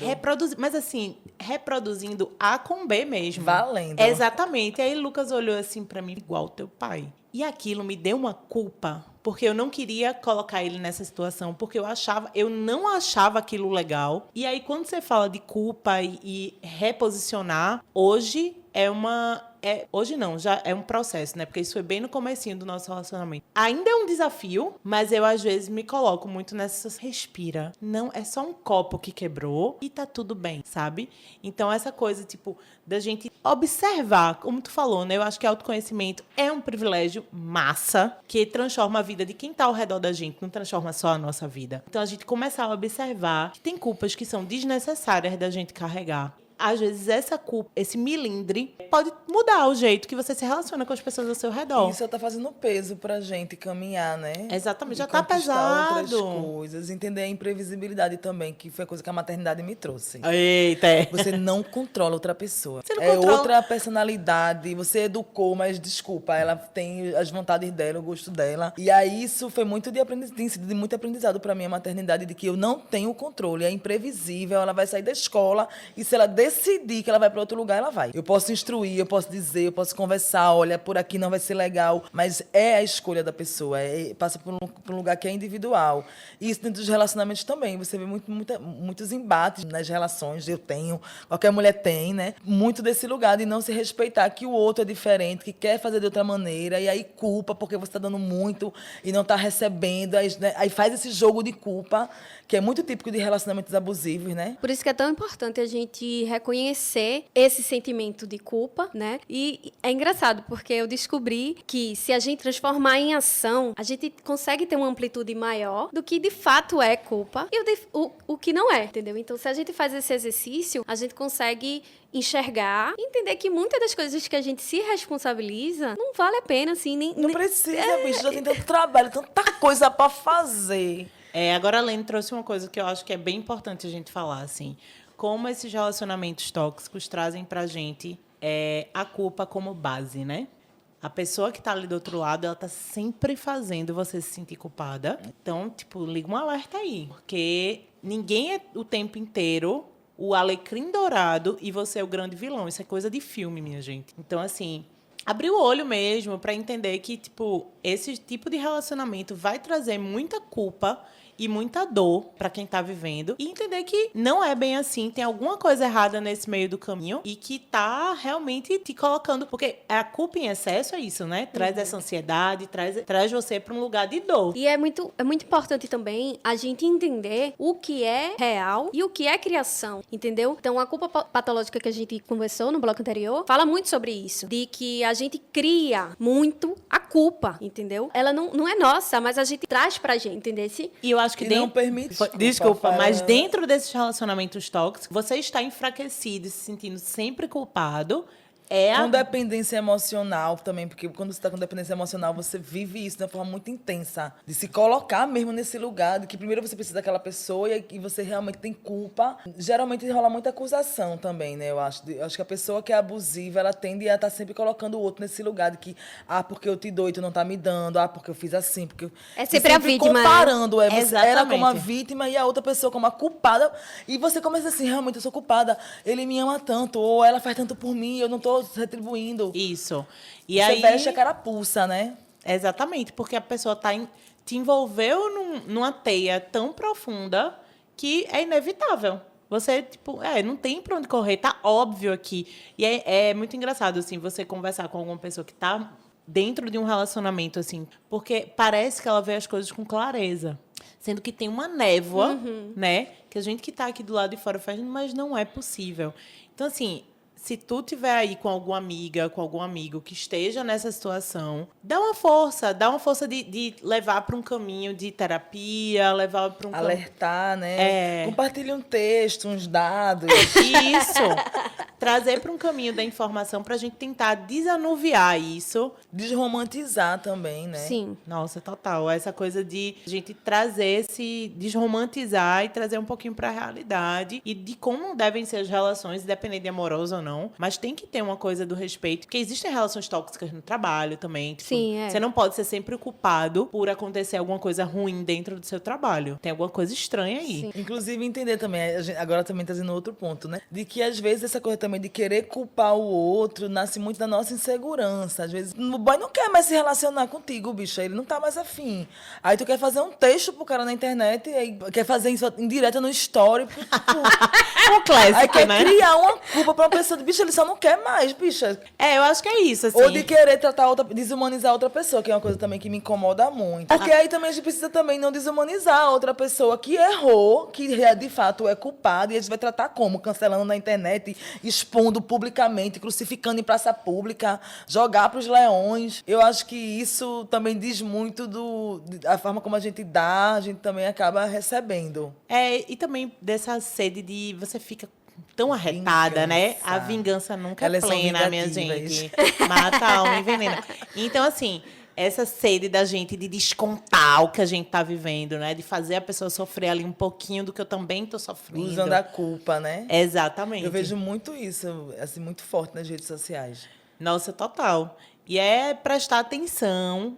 Mas assim, reproduzindo A com B mesmo. Valendo. Exatamente. E aí Lucas olhou assim pra mim, igual teu pai. E aquilo me deu uma culpa, porque eu não queria colocar ele nessa situação, porque eu não achava aquilo legal. E aí, quando você fala de culpa e reposicionar, hoje hoje não, já é um processo, né? Porque isso foi bem no comecinho do nosso relacionamento. Ainda é um desafio, mas eu, às vezes, me coloco muito nessa... Respira. Não, é só um copo que quebrou e tá tudo bem, sabe? Então, essa coisa, tipo, da gente observar, como tu falou, né? Eu acho que autoconhecimento é um privilégio massa que transforma a vida de quem tá ao redor da gente, não transforma só a nossa vida. Então, a gente começar a observar que tem culpas que são desnecessárias da gente carregar. às vezes, essa culpa, esse milindre, pode mudar o jeito que você se relaciona com as pessoas ao seu redor. Isso tá fazendo peso pra gente caminhar, né? Exatamente, E já tá conquistar outras pesado. coisas. Entender a imprevisibilidade também, que foi a coisa que a maternidade me trouxe. Eita, Você não controla outra pessoa. Você não É controla. outra personalidade. Você educou, mas desculpa, ela tem as vontades dela, o gosto dela. E aí isso foi muito tem sido de muito aprendizado pra mim a maternidade, de que eu não tenho controle, é imprevisível, ela vai sair da escola e se ela decidir que ela vai para outro lugar, ela vai. Eu posso instruir, eu posso dizer, eu posso conversar, olha, por aqui não vai ser legal, mas é a escolha da pessoa, passa por um lugar que é individual. E isso dentro dos relacionamentos também, você vê muitos embates nas relações, eu tenho, qualquer mulher tem, né? Muito desse lugar de não se respeitar, que o outro é diferente, que quer fazer de outra maneira, e aí culpa porque você está dando muito e não está recebendo, aí, né? Aí faz esse jogo de culpa, que é muito típico de relacionamentos abusivos, né? Por isso que é tão importante a gente reconhecer esse sentimento de culpa, né? E é engraçado, porque eu descobri que se a gente transformar em ação, a gente consegue ter uma amplitude maior do que de fato é culpa e o que não é, entendeu? Então, se a gente faz esse exercício, a gente consegue enxergar e entender que muitas das coisas que a gente se responsabiliza não vale a pena, assim, Não precisa, bicho, já tem tanto trabalho, tanta coisa pra fazer. Agora a Lene trouxe uma coisa que eu acho que é bem importante a gente falar, assim. Como esses relacionamentos tóxicos trazem pra gente a culpa como base, né? A pessoa que tá ali do outro lado, ela tá sempre fazendo você se sentir culpada. Então, tipo, liga um alerta aí. Porque ninguém é o tempo inteiro o alecrim dourado e você é o grande vilão. Isso é coisa de filme, minha gente. Então, assim, abrir o olho mesmo para entender que, tipo, esse tipo de relacionamento vai trazer muita culpa e muita dor para quem tá vivendo e entender que não é bem assim, tem alguma coisa errada nesse meio do caminho e que tá realmente te colocando, porque a culpa em excesso é isso, né? Traz essa ansiedade, traz você para um lugar de dor. E é muito importante também a gente entender o que é real e o que é criação, entendeu? Então, a culpa patológica que a gente conversou no bloco anterior fala muito sobre isso, de que a gente cria muito a culpa, entendeu? Ela não é nossa, mas a gente traz pra gente, entendeu? E eu acho que não permite. Desculpa, mas dentro desses relacionamentos tóxicos, você está enfraquecido e se sentindo sempre culpado. Com dependência emocional também, porque quando você está com dependência emocional, você vive isso de uma forma muito intensa. De se colocar mesmo nesse lugar, de que primeiro você precisa daquela pessoa e você realmente tem culpa. Geralmente rola muita acusação também, né? Eu acho que a pessoa que é abusiva, ela tende a estar sempre colocando o outro nesse lugar de que, porque eu te dou e tu não tá me dando, porque eu fiz assim, porque eu... É sempre a vítima, comparando, né? Ela como a vítima e a outra pessoa como a culpada. E você começa assim, realmente, eu sou culpada, ele me ama tanto, ou ela faz tanto por mim, eu não tô retribuindo. Isso. E você aí veste a carapuça, né? Exatamente, porque a pessoa te envolveu numa teia tão profunda que é inevitável. Você, tipo, não tem pra onde correr, tá óbvio aqui. E é muito engraçado, assim, você conversar com alguma pessoa que tá dentro de um relacionamento, assim, porque parece que ela vê as coisas com clareza. Sendo que tem uma névoa, né? Que a gente que tá aqui do lado de fora faz, mas não é possível. Então, assim, se tu tiver aí com alguma amiga, com algum amigo que esteja nessa situação, dá uma força de levar para um caminho de terapia, levar para um alertar, né? Compartilhe um texto, uns dados. Isso. Trazer para um caminho da informação para a gente tentar desanuviar isso. Desromantizar também, né? Sim. Nossa, total. Essa coisa de a gente trazer desromantizar e trazer um pouquinho para a realidade e de como devem ser as relações, independente de amorosa ou não. Mas tem que ter uma coisa do respeito, porque existem relações tóxicas no trabalho também. Tipo, sim, você não pode ser sempre o culpado por acontecer alguma coisa ruim dentro do seu trabalho. Tem alguma coisa estranha aí. Sim. Inclusive, entender também, agora também trazendo outro ponto, né? De que, às vezes, essa coisa também de querer culpar o outro nasce muito da nossa insegurança. Às vezes, o boy não quer mais se relacionar contigo, bicho. Ele não tá mais afim. Aí tu quer fazer um texto pro cara na internet, e aí quer fazer isso em direta no story. Tipo, um clássico, aí quer né? criar uma culpa pra uma pessoa. Bicho, ele só não quer mais, bicha. Eu acho que é isso, assim. Ou de querer desumanizar outra pessoa, que é uma coisa também que me incomoda muito. Porque aí também a gente precisa também não desumanizar a outra pessoa que errou, que de fato é culpada, e a gente vai tratar como? Cancelando na internet, expondo publicamente, crucificando em praça pública, jogar pros leões. Eu acho que isso também diz muito da forma como a gente dá, a gente também acaba recebendo. E também dessa sede de você fica tão arretada, né? A vingança nunca é plena, minha gente. Mata a alma e envenena. Então, assim, essa sede da gente de descontar o que a gente tá vivendo, né? De fazer a pessoa sofrer ali um pouquinho do que eu também tô sofrendo. Usando a culpa, né? Exatamente. Eu vejo muito isso, assim, muito forte nas redes sociais. Nossa, total. E é prestar atenção.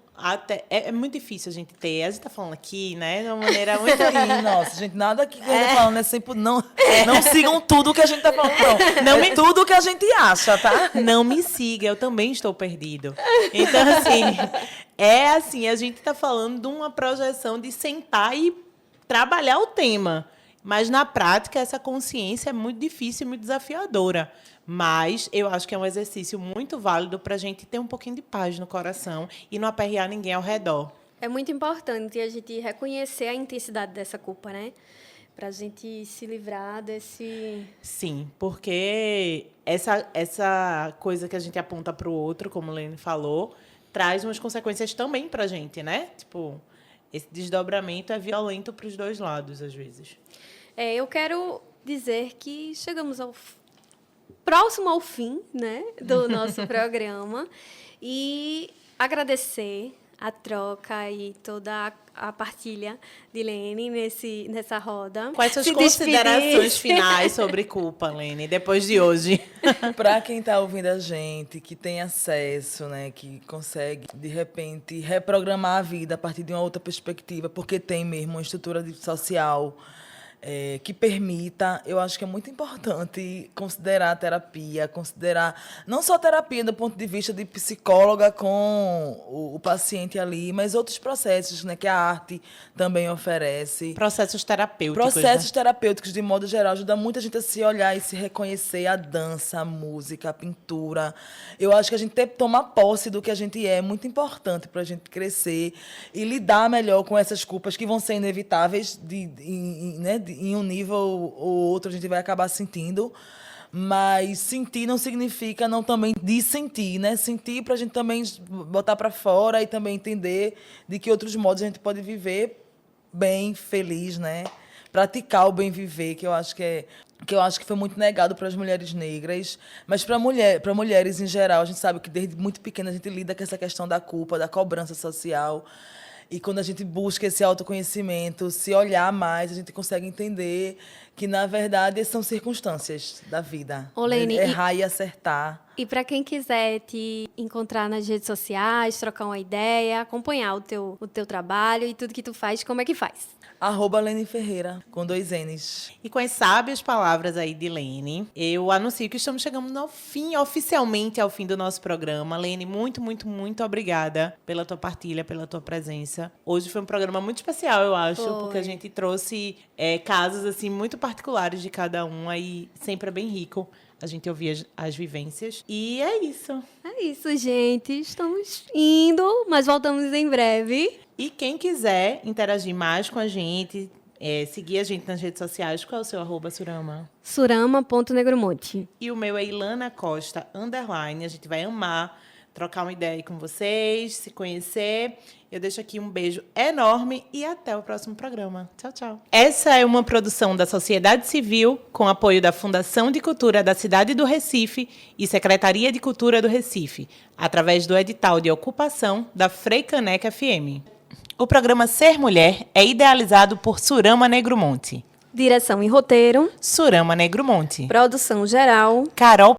É muito difícil a gente ter. A gente tá falando aqui, né? De uma maneira muito. Nossa, gente, nada que a gente tá falando é sempre. Não sigam tudo que a gente tá falando, não. Não tudo que a gente acha, tá? Não me siga, eu também estou perdido. Então, assim, a gente tá falando de uma projeção de sentar e trabalhar o tema. Mas, na prática, essa consciência é muito difícil e muito desafiadora. Mas eu acho que é um exercício muito válido para a gente ter um pouquinho de paz no coração e não aperrear ninguém ao redor. É muito importante a gente reconhecer a intensidade dessa culpa, né? Para a gente se livrar desse... Sim, porque essa coisa que a gente aponta para o outro, como a Lene falou, traz umas consequências também para a gente, né? Tipo, esse desdobramento é violento para os dois lados, às vezes. Eu quero dizer que chegamos próximo ao fim, né, do nosso programa e agradecer a troca e toda a partilha de Lene nessa roda. Quais suas considerações finais sobre culpa, Lene, depois de hoje? Para quem está ouvindo a gente, que tem acesso, né, que consegue, de repente, reprogramar a vida a partir de uma outra perspectiva, porque tem mesmo uma estrutura social que permita, eu acho que é muito importante considerar a terapia, considerar não só a terapia do ponto de vista de psicóloga com o paciente ali, mas outros processos, né, que a arte também oferece. Processos terapêuticos. Processos terapêuticos, de modo geral, ajuda muita gente a se olhar e se reconhecer, a dança, a música, a pintura. Eu acho que a gente tomar posse do que a gente é muito importante para a gente crescer e lidar melhor com essas culpas que vão ser inevitáveis em um nível ou outro a gente vai acabar sentindo, mas sentir não significa não também dissentir, né? Sentir para a gente também botar para fora e também entender de que outros modos a gente pode viver bem, feliz, né? Praticar o bem viver, que eu acho que foi muito negado para as mulheres negras, mas para mulheres em geral, a gente sabe que desde muito pequena a gente lida com essa questão da culpa, da cobrança social. E quando a gente busca esse autoconhecimento, se olhar mais, a gente consegue entender que, na verdade, são circunstâncias da vida. Lene, errar e acertar. E para quem quiser te encontrar nas redes sociais, trocar uma ideia, acompanhar o teu trabalho e tudo que tu faz, como é que faz? @Lene Ferreira, com 2 N's. E com as sábias palavras aí de Lene, eu anuncio que estamos chegando ao fim, oficialmente ao fim do nosso programa. Lene, muito, muito, muito obrigada pela tua partilha, pela tua presença. Hoje foi um programa muito especial, eu acho, porque a gente trouxe casos assim muito particulares de cada um, aí sempre é bem rico a gente ouvir as vivências. E é isso. É isso, gente. Estamos indo, mas voltamos em breve. E quem quiser interagir mais com a gente, seguir a gente nas redes sociais, qual é o seu @ Surama? Surama.negromonte. E o meu é Ilana Costa _. A gente vai amar trocar uma ideia aí com vocês, se conhecer. Eu deixo aqui um beijo enorme e até o próximo programa. Tchau, tchau. Essa é uma produção da Sociedade Civil, com apoio da Fundação de Cultura da Cidade do Recife e Secretaria de Cultura do Recife, através do edital de ocupação da Freicaneca FM. O programa Ser Mulher é idealizado por Surama Negromonte. Direção e roteiro. Surama Negromonte. Produção geral. Carol